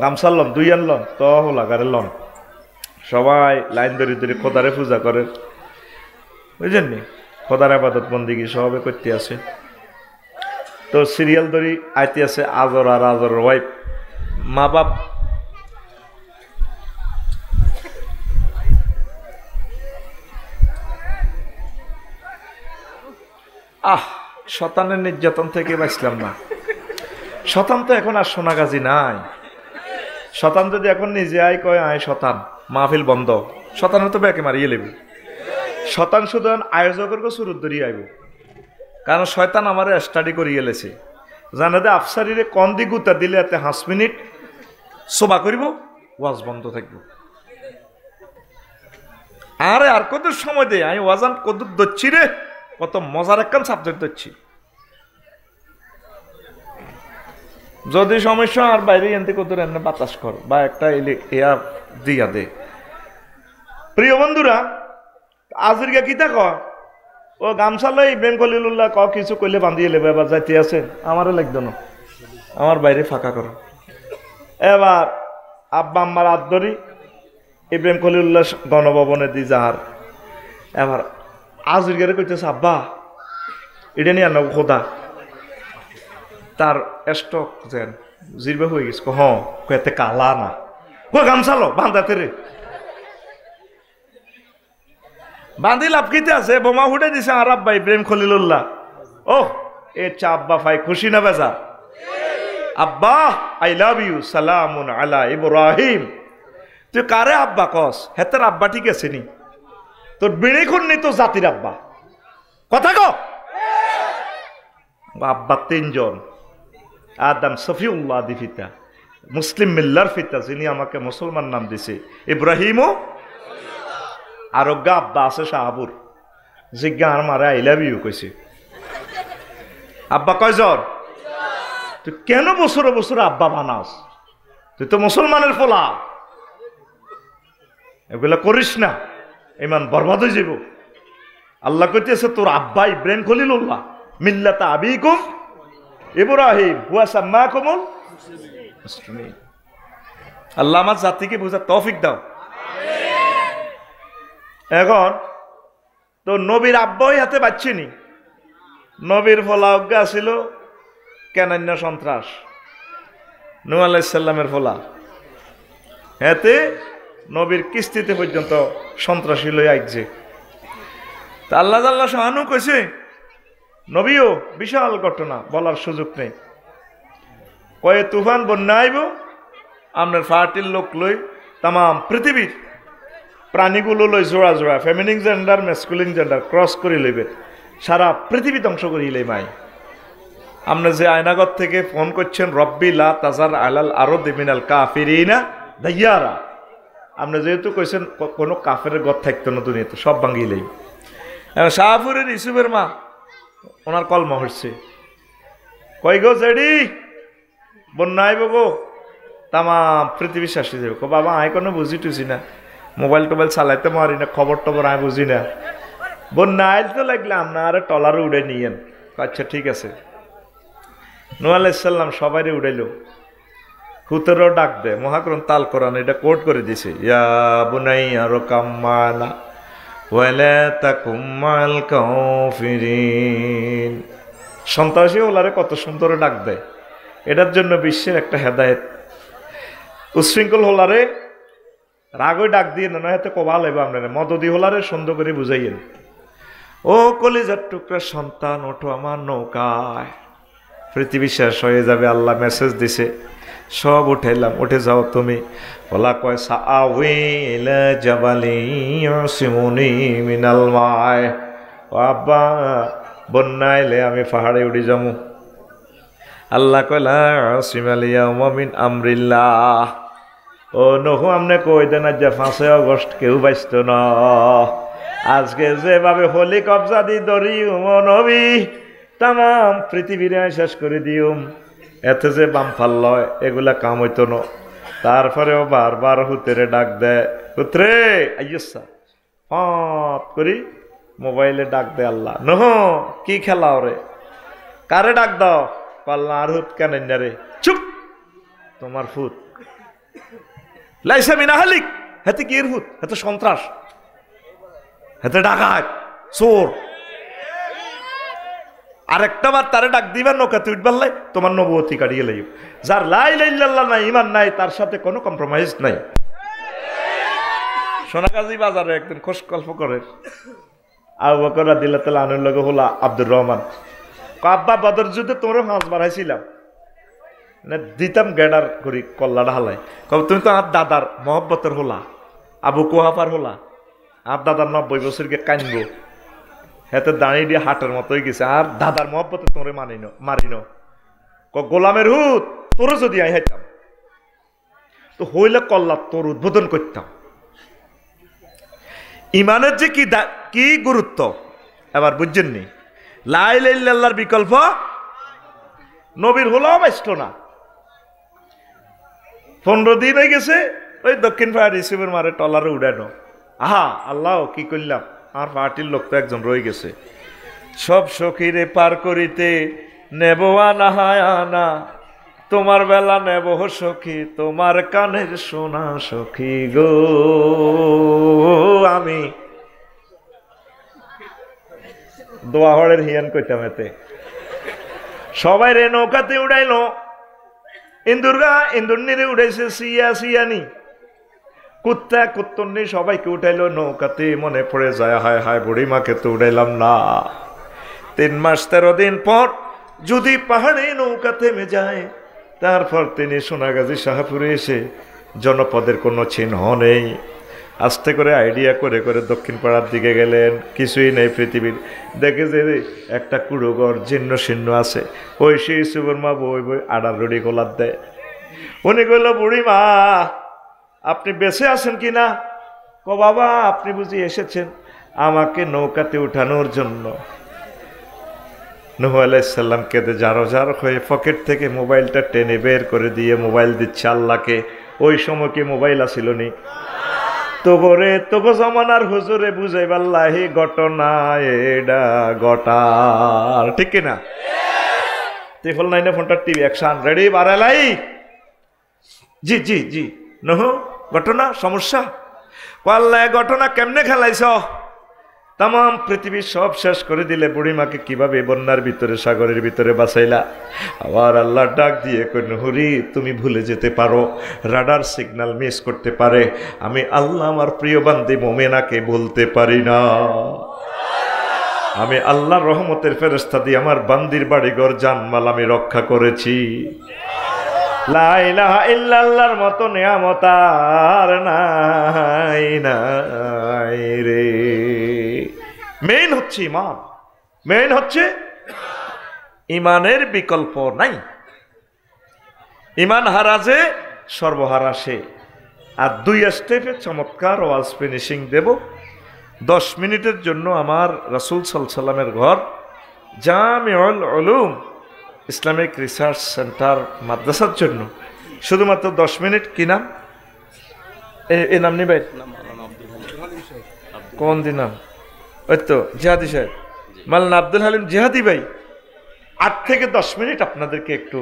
গামছা লন 2 আন লন তো হোলাগারে লন। সবাই লাইন ধরে ধরে খোদারে পূজা করে বুঝলেন নি, খোদার আবাদত বন্দিগি সবে করতে আছে। তো সিরিয়াল ধরি আইতে আছে আজর আর আজর ওয়াইফ। মা বাপ শতানের নির্যাতন থেকে বাঁচলাম না। শতান তো এখন আর সোনাগাজী নাই। শতান যদি এখন নিজে আয় কয় আয় শতান মাহফিল বন্ধ, শতানের তো ব্যাকে মারিয়ে লেব। শতান শুধু আয়োজকের সুরত ধরিয়ে আইব, কারণ শয়তান আমার স্টাডি করিয়ে এলেছে জানা দে আফসারিরে কন দি গুতা দিলে এতে 5 মিনিট সোবা করিব ওয়াজ বন্ধ থাকবো। আরে আর কত সময় দে আমি ওয়াজান কত দচ্ছি রে, কত মজার একখান সাবজেক্ট দচ্ছি। যদি সমস্যা আর বাইরে এনতে কত রান্না বাতাস কর বা একটা এয়া দিয়া দে। প্রিয় বন্ধুরা আজকে কিতা কয় ও গামছা লই ইব্রাহিম খলিলুল্লাহ ক কিছু কইলে বান্ধিয়ে লেবে এবার যাইতে আছে আমারও লাগতো না, আমার বাইরে ফাঁকা করো। এবার আব্বা আম্মার আদরি ইব্রাহিম খলিলুল্লাহ গণভবনে দি যাহার। এবার আজকে কইতেছে আব্বা এটা নিয়ে আনো খোদা তার স্টক যেন জিরবে হয়ে গেছে। এতে কালা না গামছা লো বান্ধাতে রে বাঁধি লাভ কিতে আছে বোমা ফুটে দিছে আর আব্বা ইব্রাহিম খলিলুল্লাহ। এ চা আব্বা ভাই খুশি না বেজা? আব্বা আই লাভ ইউ সালামুন আলা ইব্রাহিম। তুই কারে আব্বা কস? হেতের আব্বা ঠিক আছে নি? তোর বিড়ি খুন নেই তো জাতির আব্বা কথা কো। আব্বা 3 জন, আদম সফিউল্লাহ দি ফিতা মুসলিম মিল্লার ফিতা যিনি আমাকে মুসলমান নাম দিছে, ইব্রাহিমও আরোগ্য আব্বা আছে শাহাবুর জিজ্ঞা আর মারে আই লাভ ইউ কইছে। আব্বা কয়জন? তুই কেন বছরে বছরে আব্বা বানাস? তুই তো মুসলমানের ফলা, এগুলা করিস না, ইমান বরবাদ হয়ে যাব। আল্লাহ কইতেছে তোর আব্বা ইব্রাহিম খলিলুল্লাহ মিল্লাতা আবিকুম ইব্রাহিম ওয়া সাম্মাকুমুল মুসলিমিন। আল্লাহ আমার জাতিকে বোঝার তৌফিক দাও। এখন তো নবীর আব্বাই হাতে পাচ্ছিনি, নবীর ফলা অজ্ঞা ছিল কেনান্য সন্ত্রাস, নূহ আলাইহিস সালামের ফলা হাতে নবীর কিস্তিতে পর্যন্ত সন্ত্রাসী লই আইছে। তা আল্লাহ আল্লাহ শাহানু কইছে নবীও বিশাল ঘটনা বলার সুযোগ নেই। কয়ে তুফান বন্যা আইব, আপনার ফার্টিল লোক লই তাম পৃথিবীর প্রাণীগুলো লই জোড়া জোড়া feminine gender masculine gender cross করে লইবে, সারা পৃথিবী ধ্বংস করিলে মাই। আপনি যে আয়নাগর থেকে ফোন করছেন রব্বি লা তাজার আলাল আরদি মিনাল কাফিরিনা দাইয়ারা, আপনি যেহেতু কইছেন কোনো কাফের ঘর থাকতো না দুনিয়াতে, সব ভাঙ্গিলেই। শাহপুরের ইসুফের মা, ওনার কলমা হচ্ছে, কই গো জেডি বন্যা আইব গো, তামা পৃথিবী শাসি যাবে। বাবা আয় কোনো বুঝি টুঝি না, মোবাইল টোবাইল চালাইতে মারি না, খবর টবর আয় বুঝি না, বন্যা আইল তো লাগলে আপনার টলারে উড়ে নিয়েন। আচ্ছা ঠিক আছে। নূহ আলাইহিস সালাম সবাই উড়াইল, হুতেরও ডাক দেয়, মহাকরণ তাল কোরআন এটা কোট করে দিছে, ইয়া বুনাইয়া রকাম মানা ওয়ালা তাকুম মাল কাফিরিন। সন্ত্রাসী ওলারে কত সুন্দর ডাক দেয়, এটার জন্য বিশ্বের একটা হেদায়েত। উশৃঙ্খল হোলারে রাগই ডাক দিয়ে না, নয় হাতে কবাল এবার আপনারা মদদি হোলারে সুন্দর করে বুঝাইয়েন, ও কলিজার টুকরা সন্তান ওঠো আমার নৌকায়, পৃথিবী শেষ হয়ে যাবে, আল্লাহ মেসেজ দিছে, সব উঠাইলাম, উঠে যাও তুমি। বলা কয় সাআওয়ি ইলা জাবালি ইয়াসিমুনি মিনাল মায়, আব্বা বন্যা এলে আমি পাহাড়ে উঠে যাবো। আল্লাহ কয় লা ইয়াসিমাল ইয়াওমা মিন আমরিল্লাহ। ও নহু আমনে কই দেন যে 5 আগস্ট কেউ বাঁচত না, আজকে যেভাবে হোলি কবজা দি দরিউম নবী তাম পৃথিবীরে শেষ করে দিউম, এতে যে বামফাল লয় এগুলা কাম হইতো না। তারপরেও বারবার হুতেরে ডাক দেয়, হুতরে আইসা হপ করি মোবাইলে ডাক দেয় আল্লাহ, নহ কি খেলা ওরে, কারে ডাক দাও, পাল্লা আর হুত কেন রে, চুপ তোমার ফুত লাইসা মিনা হালিক, হেতে কি এর হুত, হেতে সন্ত্রাস, হেতে ডাকাত চোর। আরেকটা বার তারে ডাক দিবেন নৌকাতে উঠবার লাই, তোমার নবুয়তি কাটিয়ে লাইব। যার লা ইলাহা ইল্লাল্লাহ নাই, ঈমান নাই, তার সাথে কোনো কম্প্রোমাইজ নাই। সোনাগাজী বাজারে একদিন খোশ গল্প করে আবু বকর রাদিয়াল্লাহু তাআলা আনহুর লগে হলা আব্দুর রহমান, আব্বা বদর যুদ্ধে তোমরা 5 বার আইছিলাম না, দিতাম গেডার করি কল্লাটা হালাই, কব তুমি তো আর দাদার মহব্বতের হলা, আবু কুহাফার হলা, আর দাদার 90 বছরকে কানবো, হেতে দাঁড়িয়ে দিয়ে হাটের মতো হয়ে গেছে, আর দাদার মহব্বতে তোমরা মারিন গোলামের হুত, তোর যদি আই হাইতাম তো হইলে কল্লা তোর উদ্বোধন করতাম। ইমানের যে কি গুরুত্ব এবার বুঝছেননি, লা ইলাহা ইল্লাল্লাহর বিকল্প নবীর হলেও বাঁচত না। 15 দিন হয়ে গেছে, ওই দক্ষিণ পাড়া রিসিভের মারে টলারে উড়ানো, আহা আল্লাহ কি করলাম, আর পার্টির লোক তো একজন রয়ে গেছে, সব সখীরে পার করিতে নেব আনা, তোমার বেলা নেব সখী, তোমার কানের সোনা সখী গো, আমি দোয়া হড়ের হিয়ান কইতাম, এতে সবাই রে নৌকাতে উড়াইলো, ইন্দুরনিরে উড়াইছে সিয়ানি, কুত্তা কুত্তন্নি সবাইকে উঠাইলো নৌকাতে, মনে পড়ে যায় হায় হায় বুড়ি মাকে তো উড়াইলাম না। 3 মাস 13 দিন পর যদি পাহাড়ে নৌকা থেমে যায়, তারপর তিনি সোনাগাজী শাহপুরে এসে জনপদের কোনো চিহ্ন নেই, আস্তে করে আইডিয়া করে করে দক্ষিণ পাড়ার দিকে গেলেন, কিছুই নেই পৃথিবীর, দেখে যে একটা কুড়োঘর জীর্ণ শীর্ণ আছে, ওই সেই সুবর মা বই বই আড়ার রুড়ি গোলার দেয়। উনি কইল বুড়ি মা আপনি বেঁচে আছেন কি না, ও বাবা আপনি বুঝি এসেছেন আমাকে নৌকাতে উঠানোর জন্য। নূহ আলাইহিস সালাম কেঁদে জারো জারো হয়ে পকেট থেকে মোবাইলটা টেনে বের করে দিয়ে মোবাইল দিচ্ছে আল্লাহকে। ওই সময় কি মোবাইল আসিল নি? তোগরে তোগো জমানার হুজুরে বুঝাইবাল্লাহি ঘটনা এডা গটার, ঠিক কিনা? ত্রিপল নাইনে ফোনটা টিভি অ্যাকশন রেডি বাড়ালাই, জি জি জি নূহ ঘটনা সমস্যা, পাল্লা ঘটনা কেমনে খেলাইছ, তাম পৃথিবী সব শেষ করে দিলে, বুড়িমাকে কিভাবে বন্যার ভিতরে সাগরের ভিতরে বাঁচাইলা। আবার আল্লাহ ডাক দিয়ে কইন হরি তুমি ভুলে যেতে পারো, রাডার সিগন্যাল মিস করতে পারে, আমি আল্লাহ আমার প্রিয় বান্দি মোমেনাকে বলতে পারি না। আমি আল্লাহর রহমতের ফেরেশতা দিয়ে আমার বান্দির বাড়িঘর জানমাল আমি রক্ষা করেছি। লা ইলাহা ইল্লাল্লাহর মতো নিয়ামত আর নাই নাই রে। মেইন হচ্ছে ইমান, মেইন হচ্ছে ইমানের বিকল্প নাই। ইমান হারা যে সর্বহারা সে। আর 2 স্টেপে চমৎকার ওয়াজ ফিনিশিং দেব। 10 মিনিটের জন্য আমার রাসূল সাল্লাল্লাহু আলাইহি ওয়াসাল্লামের ঘর Jamiul Ulum Islamic research centre মাদ্রাসার জন্য শুধুমাত্র 10 মিনিট। কি নাম? এ নাম নি ভাই? কোন দিন নাম? ওই তো জিহাদি সাহেব, মাওলানা আব্দুল হালিম জিহাদি ভাই। 8 থেকে 10 মিনিট আপনাদেরকে একটু,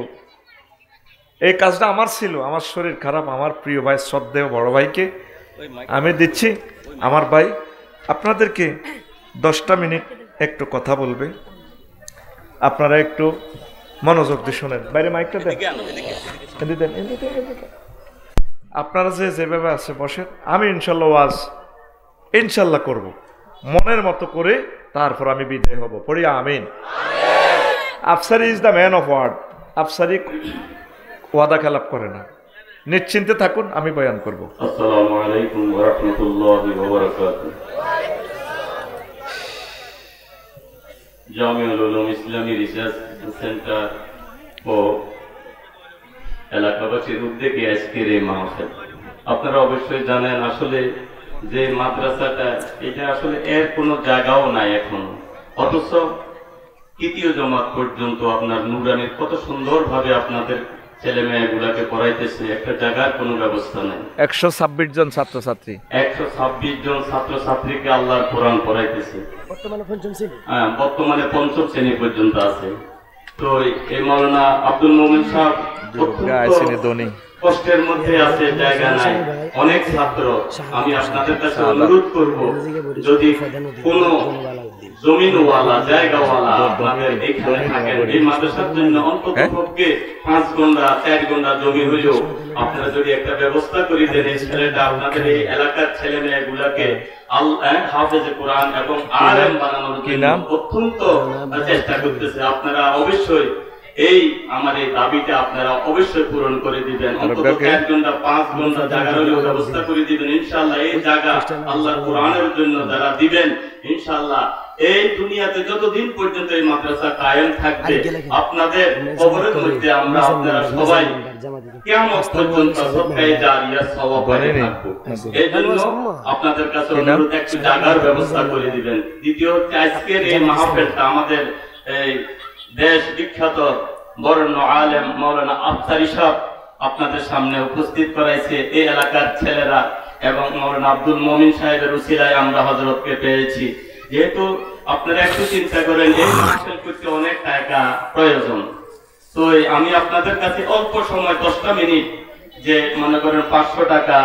এই কাজটা আমার ছিল, আমার শরীর খারাপ, আমার প্রিয় ভাই শ্রদ্ধেয় বড় ভাইকে আমি দিচ্ছি। আমার ভাই আপনাদেরকে 10টা মিনিট একটু কথা বলবে, আপনারা একটু মনোযোগ দিয়ে শোনেন। বাইরে মাইকটা দেন, আপনারা যেভাবে আছে বসেন। আমি ইনশাল্লাহ ওয়াজ ইনশাল্লাহ করব মনের মতো করে, তারপর আমি বিদায় হব। পড়ি আমিন। Afsari is the man of word. Afsari ওয়াদা খেলাপ করে না। নিশ্চিন্তে থাকুন, আমি বয়ান করব। আসসালামু আলাইকুম ওয়া রাহমাতুল্লাহি ওয়া বারাকাতুহু। জামিউল উলুম ইসলামী রিসার্চ সেন্টার ও এলাকাবাসীর উদ্যোগে আজকের এই মাহফিল। আপনারা অবশ্যই জানেন আসলে যে মাদ্রাসাটা, এটা আসলে এর কোনো জায়গাও নাই এখন, অথচ 3য় জমাত পর্যন্ত আপনার নুরানির কত সুন্দরভাবে আপনাদের ছেলে মেয়েগুলাকে পড়াইতেছে, একটা জায়গার কোনো ব্যবস্থা নেই। 126 জন ছাত্রছাত্রী, 126 জন ছাত্রছাত্রীকে আল্লাহর কোরআন পড়াইতেছে। বর্তমানে পঞ্চম শ্রেণী পর্যন্ত আছে। তো এই মাওলানা আব্দুল মোমিন সাহেব কষ্টের মধ্যে আছে, জায়গা নাই, অনেক ছাত্র। আমি আপনাদের কাছে অনুরোধ করব, যদি কোনো জমিনওয়ালা জায়গাওয়ালা আপনাদের এখানে থাকেন, এই মাদ্রাসার জন্য অন্তত পক্ষে 5 ঘন্টা 4 ঘন্টা জমি হইলেও আপনারা যদি একটা ব্যবস্থা করে দেন, এই ছেলেটা আপনাদের এই এলাকার ছেলে মেয়েগুলাকে হাফেজে কোরআন এবং আলেম বানানোর জন্য অত্যন্ত চেষ্টা করতেছে। আপনারা অবশ্যই এই আমার এই দাবিটা আপনারা অবশ্যই পূরণ করে দিবেন। অন্তত 4 ঘন্টা 5 ঘন্টা জায়গার ব্যবস্থা করে দিবেন ইনশাআল্লাহ। এই জায়গা আল্লাহর কোরআনের জন্য যারা দিবেন, ইনশাআল্লাহ এই দুনিয়াতে যতদিন পর্যন্ত এই মাদ্রাসা কায়েম থাকবে, আপনাদের কবরের মধ্যে আমরা আপনারা সবাই কিয়ামত পর্যন্ত সদকায়ে জারিয়া সওয়াব পেতে থাকবো। এই জন্য আপনাদের কাছে অনুরোধ, একটু জায়গার ব্যবস্থা করে দিবেন। দ্বিতীয় হচ্ছে, আজকের এই মাহফিলটা আমাদের এই দেশ বিখ্যাত বরেণ্য আলেম মাওলানা আফসারী সাহেব আপনাদের সামনে উপস্থিত করাইছে। এই এলাকার ছেলেরা এবং মাওলানা আব্দুল মোমিন সাহেবের উসিলায় আমরা হযরতকে পেয়েছি। যেহেতু আপনারা একটু চিন্তা করেন, এই মাহফিল করতে অনেক টাকা প্রয়োজন। তো আমি আপনাদের কাছে অল্প সময় 10টা মিনিট, যে মনে করেন 500 টাকা,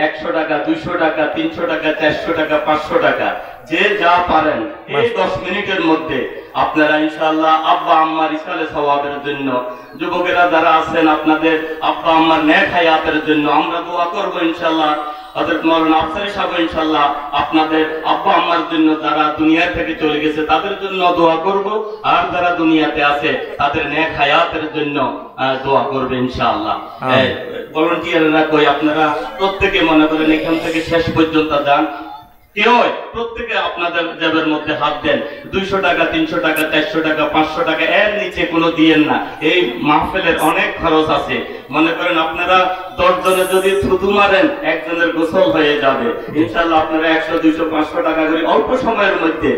100 টাকা, 200 টাকা, 300 টাকা, 400 টাকা, 500 টাকা, যে যা পারেন এই 10 মিনিটের মধ্যে আপনারা ইনশাআল্লাহ আব্বা আম্মার ইসালে সওয়াবের জন্য, যুবকেরা যারা আছেন আপনাদের আব্বা আম্মার নেক হায়াতের জন্য আমরা দোয়া করব ইনশাআল্লাহ। হযরত মাওলানা আফসারী সাহেব ইনশাআল্লাহ আপনাদের আব্বা আম্মার জন্য, যারা দুনিয়া থেকে চলে গেছে তাদের জন্য দোয়া করব, আর যারা দুনিয়াতে আছে তাদের নেক হায়াতের জন্য দোয়া করবে ইনশাআল্লাহ। ভলান্টিয়াররা কই, আপনারা প্রত্যেকে মনে করেন এখান থেকে শেষ পর্যন্ত যান, কেউ প্রত্যেকে আপনাদের জেবের মধ্যে হাত দেন। 200 টাকা, 300 টাকা, 400 টাকা, 500 টাকা, এর নিচে কোনো দিয়েন না। এই মাহফিলের অনেক খরচ আছে। মনে করেন আপনারা 10 জনে যদি থুতু মারেন, একজনের গোসল হয়ে যাবে ইনশাআল্লাহ। আপনারা 100, 200, 500 টাকা করে অল্প সময়ের মধ্যে,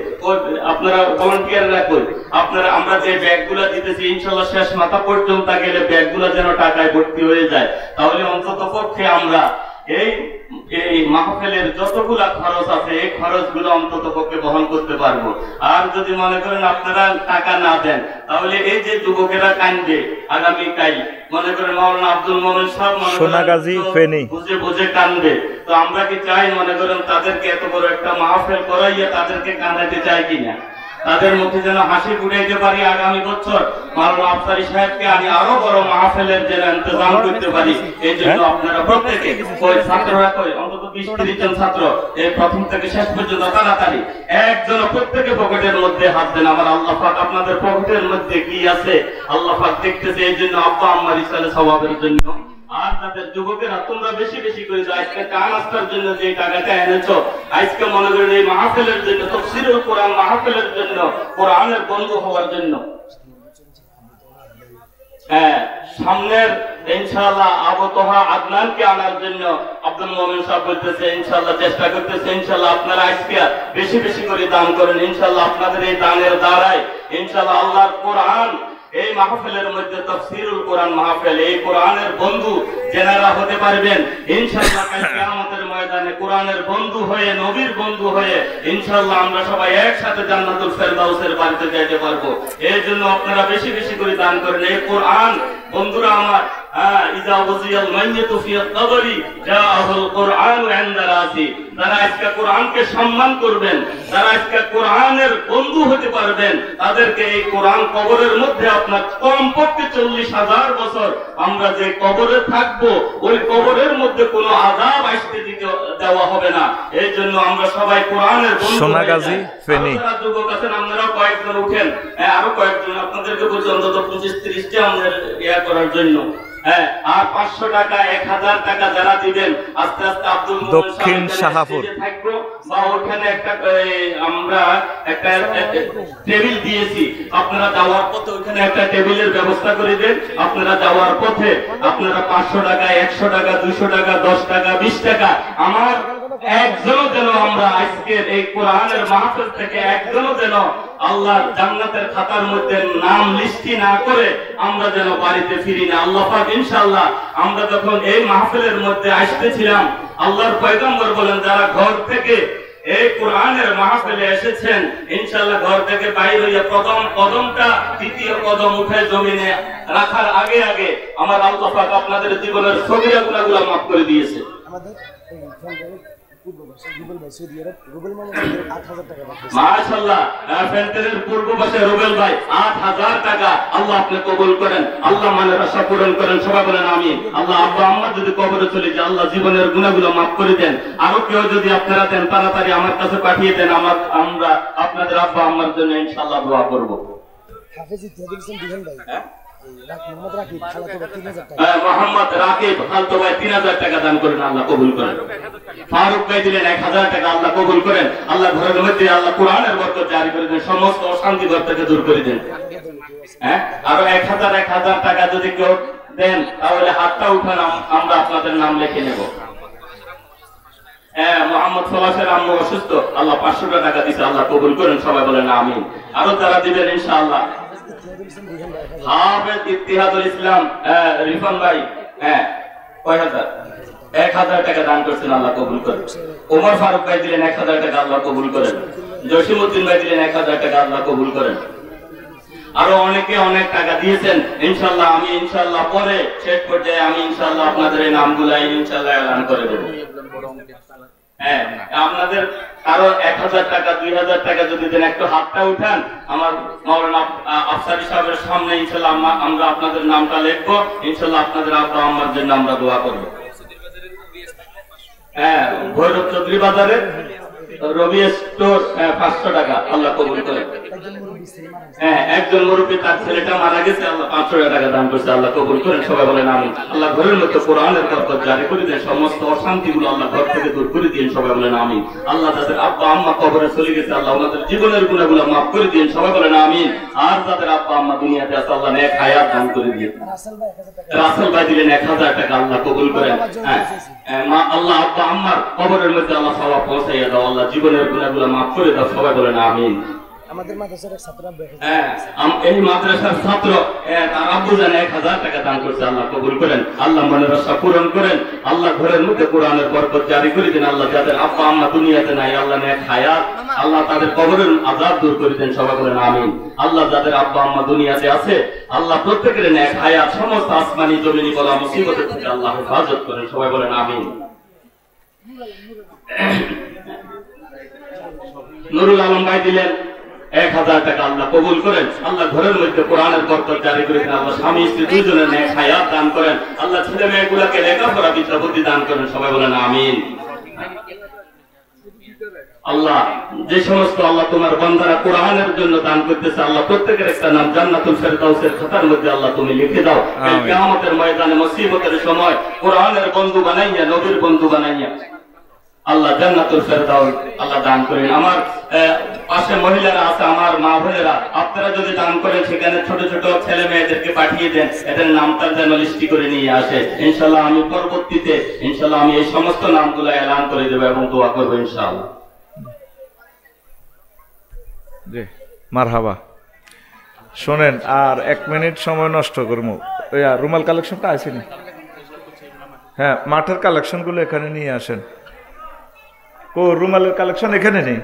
আপনারা ভলান্টিয়াররা কই, আপনারা আমরা যে ব্যাগগুলো দিতেছি ইনশাআল্লাহ শেষ মাথা পর্যন্ত গেলে ব্যাগগুলো যেন টাকায় ভর্তি হয়ে যায়, তাহলে অন্তত পক্ষে আমরা এই মাহফিলের যতগুলা খরচ আছে এই খরচগুলো অন্তত পক্ষে বহন করতে পারবো। আর যদি মনে করেন আপনারা টাকা না দেন, তাহলে এই যে যুবকেরা কান্দবে আগামীকাল, মনে করেন মাওলানা আব্দুল মোমিন সাহেব বুঝে বুঝে কান্দবে। তো আমরা কি চাই, মনে করেন তাদেরকে এত বড় একটা মাহফিল করাইয়া তাদেরকে কাঁদাইতে চাই কিনা? তাদের মধ্যে যেন হাসি ফুটাইতে পারি। আগামী বছর মাওলানা আফসারী সাহেবকে আমি আরো বড় মাহফিলের যেন ইন্তজাম করতে পারি। এই জন্য আপনারা প্রত্যেকে, ওই ছাত্ররা কই, অন্তত 20-30 জন ছাত্র এই প্রথম থেকে শেষ পর্যন্ত তাড়াতাড়ি একজন প্রত্যেকে পকেটের মধ্যে হাত দেন। আমার আল্লাহ পাক আপনাদের পকেটের মধ্যে কি আছে আল্লাহ পাক দেখতেছে। এই জন্য আব্বা আম্মার ইসালে সওয়াবের জন্য, আর তাদের যুবকেরা তোমরা বেশি বেশি করে দাও। আজকে চা নাস্তার জন্য যে টাকাটা এনেছো, আজকে মনে করেন এই মাহফিলের জন্য, তাফসীরুল কোরআন মাহফিলের জন্য, কোরআনের বন্ধু হওয়ার জন্য হ্যাঁ, সামনের ইনশাআল্লাহ আবু তোহা আদনানকে আনার জন্য আব্দুল মোমিন সাহেব বলতেছে ইনশাআল্লাহ চেষ্টা করতেছে। ইনশাআল্লাহ আপনারা আজকে বেশি বেশি করে দান করেন। ইনশাআল্লাহ আপনাদের এই দানের দ্বারাই ইনশাআল্লাহ আল্লাহর কোরআন এই মাহফিলের মধ্যে তাফসীরুল কোরআন মাহফিল, এই কোরআনের বন্ধু যারা হতে পারবেন ইনশাআল্লাহ কাল কিয়ামতের ময়দানে কোরআনের বন্ধু হয়ে, নবীর বন্ধু হয়ে ইনশাআল্লাহ আমরা সবাই একসাথে জান্নাতুল ফেরদাউসের বাড়িতে যেতে পারবো। এই জন্য আপনারা বেশি বেশি করে দান করেন। এই কোরআন বন্ধুরা আমার, ইজা ওয়াজিয়াল মাইয়াতু ফি কবরি জাআহুল কুরআন ইনদা রাসি, যারা আজকে কোরআনকে সম্মান করবেন, যারা আজকে কোরআনের বন্ধু হতে পারবেন, তাদেরকে এই কোরআন কবরের মধ্যে আপনার কমপক্ষে 40,000 বছর আমরা যে কবরে থাকবো, ওই কবরের মধ্যে কোনো আযাব আসতে দেওয়া হবে না। এই জন্য আমরা সবাই কোরআনের বন্ধু। সোনাগাজী ফেনী যুবক আছেন, আপনারা কয়েকজন উঠেন, আরো কয়েকজন আপনাদেরকে বলছি অন্তত 25-30টা আমাদের ইয়া করার জন্য। আর 500 টাকা 1000 টাকা যারা দিবেন আস্তে আস্তে আব্দুল মোমিন দক্ষিণ শাহাপুর থাকবো বা ওখানে একটা আমরা একটা টেবিল দিয়েছি, আপনারা যাওয়ার পথে ওখানে একটা টেবিলের ব্যবস্থা করে দেন। আপনারা যাওয়ার পথে আপনারা 500 টাকা 100 টাকা 200 টাকা 10 টাকা 20 টাকা আমার একজনও যেন আমরা আজকের এই কোরআনের মাহফিল থেকে একজনও যেন আল্লাহর জান্নাতের খাতার মধ্যে নাম লিস্টি না করে আমরা যেন বাড়িতে ফিরি না। আল্লাহ পাক ইনশাআল্লাহ আমরা যখন এই মাহফিলের মধ্যে আসতেছিলাম, আল্লাহর পয়গম্বর বলেন যারা ঘর থেকে এই কোরআনের মাহফিলে এসেছেন ইনশাআল্লাহ ঘর থেকে বাইরে হইয়া প্রথম কদমটা দ্বিতীয় কদম উঠে জমিনে রাখার আগে আগে আমার আল্লাহ পাক আপনাদের জীবনের সগীরা গুনাহগুলো মাফ করে দিয়েছে। আমাদের মাশাআল্লাহ ফেন্টারের পূর্ব পাশে রুবেল ভাই 8000 টাকা আল্লাহ আপনি কবুল করেন, আল্লাহ মনের আশা পূরণ করেন, সবাই বলেন আমিন। আল্লাহ আব্বা আম্মা যদি কবরে চলে যায় আল্লাহ জীবনের গুনাহগুলো মাফ করে দেন। আরো কেউ যদি আপনারা দেন তাড়াতাড়ি আমার কাছে পাঠিয়ে দেন, আমরা আপনাদের আব্বা আম্মার জন্য ইনশাআল্লাহ দোয়া করব। হাফেজ ইতিহাদ দিবেন ভাই, মোহাম্মদ রাকিব খালতো ভাই 3000 টাকা দান করেন, আল্লাহ কবুল করেন। ফারুক ভাই দিলেন 1000 টাকা, আল্লাহ কবুল করেন। আল্লাহ ঘরের মধ্যে আল্লাহ কোরআনের বরকত জারি করে দেন, সমস্ত অশান্তি ঘর থেকে দূর করে দেন। আরো 1000 টাকা যদি কেউ দেন তাহলে হাতটা উঠান, আমরা আপনাদের নাম লিখে নেব। মোহাম্মদ সলাশের আম্মু অসুস্থ, আল্লাহ 500 টাকা দিছে, আল্লাহ কবুল করেন, সবাই বলেন আমিন। আরো যারা দিবেন ইনশাআল্লাহ হাফেজ ইতিহাদুল ইসলাম রিফান ভাই কয় হাজার 1000 টাকা দান করছেন, আল্লাহ কবুল করেন। ওমর ফারুক ভাই দিলেন 1000 টাকা, আল্লাহ কবুল করেন। জসিমউদ্দিন ভাই দিলেন 1000 টাকা, আল্লাহ কবুল করেন। আরো অনেকে অনেক টাকা দিয়েছেন ইনশাআল্লাহ। আমি ইনশাআল্লাহ পরে শেষ পর্যায়ে আমি ইনশাআল্লাহ আপনাদের এই নামগুলো ইনশাআল্লাহ এলান করে দেব। আপনাদের আরো 1000 টাকা 2000 টাকা যদি দেন, একটু হাতটা উঠান, আমার মাওলানা আফসারি সাহেবের সামনে ইনশাআল্লাহ আমরা আপনাদের নামটা লিখবো, ইনশাআল্লাহ আপনাদের আব্বা আম্মার জন্য আমরা দোয়া করব। ভৈরব চৌধুরী বাজারে রবি স্টোর 500 টাকা, আল্লাহ কবুল করেন। একজন মুরব্বী তার ছেলেটা মারা গেছে, আল্লাহ 500 টাকা দান করছে, আল্লাহ কবুল করেন, সবাই বলেন আমিন। আল্লাহ ঘরের মধ্যে কোরআনের বরকত জারি করে দেন, সমস্ত অশান্তিগুলো আল্লাহ ঘর থেকে দূর করে দিন, সবাই বলেন আমিন। আল্লাহ যাদের আব্বা আম্মা কবরে চলে গেছে আল্লাহ ওনাদের জীবনের গুনাহগুলো মাফ করে দিন, সবাই বলেন আমিন। আর যাদের আব্বা আম্মা দুনিয়াতে আছে আল্লাহ নেক হায়াত দান করে দিন। রাসেল ভাই দিলেন 1000 টাকা, আল্লাহ কবুল করেন। মা আল্লাহ আব্বা আম্মার কবরের মধ্যে আল্লাহ সওয়াব পৌঁছাইয়া দাও, আল্লাহ জীবনের গুনাহগুলো মাফ করে দাও, সবাই বলেন আমিন। আমাদের মাদ্রাসার ছাত্র এই মাদ্রাসার ছাত্র তার আব্বু জানে 1000 টাকা দান করছে, আল্লাহ কবুল করেন, আল্লাহ মনের আশা পূরণ করেন, আল্লাহ ঘরের মধ্যে কোরআনের বরকত জারি করে দেন। আল্লাহ যাদের আব্বা আম্মা দুনিয়াতে নাই আল্লাহ নেক হায়াত, আল্লাহ তাদের কবরের আযাব দূর করে দেন, সবাই বলেন আমিন। আল্লাহ যাদের আব্বা আম্মা দুনিয়াতে আছে আল্লাহ প্রত্যেকের নেক হায়াত, সমস্ত আসমানি জমিনি বলা মুসিবতের থেকে আল্লাহ হেফাজত করেন, সবাই বলেন আমিন। নুরুল আলম ভাই দিলেন 1000 টাকা, আল্লাহ কবুল করেন, আল্লাহ ঘরের মধ্যে কোরআনের বরকত জারি করে দেন, আল্লাহ স্বামী স্ত্রী দুইজনের নেক হায়াত দান করেন, আল্লাহ ছেলে মেয়েগুলোকে লেখাপড়া বিদ্যা বুদ্ধি দান করেন, সবাই বলেন আমিন। আল্লাহ যে সমস্ত আল্লাহ তোমার বান্দারা কোরআনের জন্য দান করতেছে আল্লাহ প্রত্যেকের একটা নাম জান্নাতুল ফেরদাউসের খাতার মধ্যে আল্লাহ তুমি লিখে দাও। কিয়ামতের ময়দানে মুসিবতের সময় কোরআনের বন্ধু বানাইয়া, নবীর বন্ধু বানাইয়া আল্লাহ জান্নাতুল ফেরদাউস আল্লাহ দান করেন। আমার পাশে মহিলারা আছে, আমার মা বোনেরা, আপনারা যদি দান করেন সেখানে ছোট ছোট ছেলে মেয়েদেরকে পাঠিয়ে দেন, এদের নামটা যেন লিস্টি করে নিয়ে আসে। ইনশাআল্লাহ আমি পরবর্তীতে ইনশাআল্লাহ আমি এই সমস্ত নামগুলো এলান করে দেব এবং দোয়া করবো ইনশাআল্লাহ। জি মারহাবা। শোনেন, আর 1 মিনিট সময় নষ্ট করবো। রুমাল কালেকশনটা আসেনি? হ্যাঁ, মাঠের কালেকশনগুলো এখানে নিয়ে আসেন। কো রুমালের কালেকশন এখানে নেই?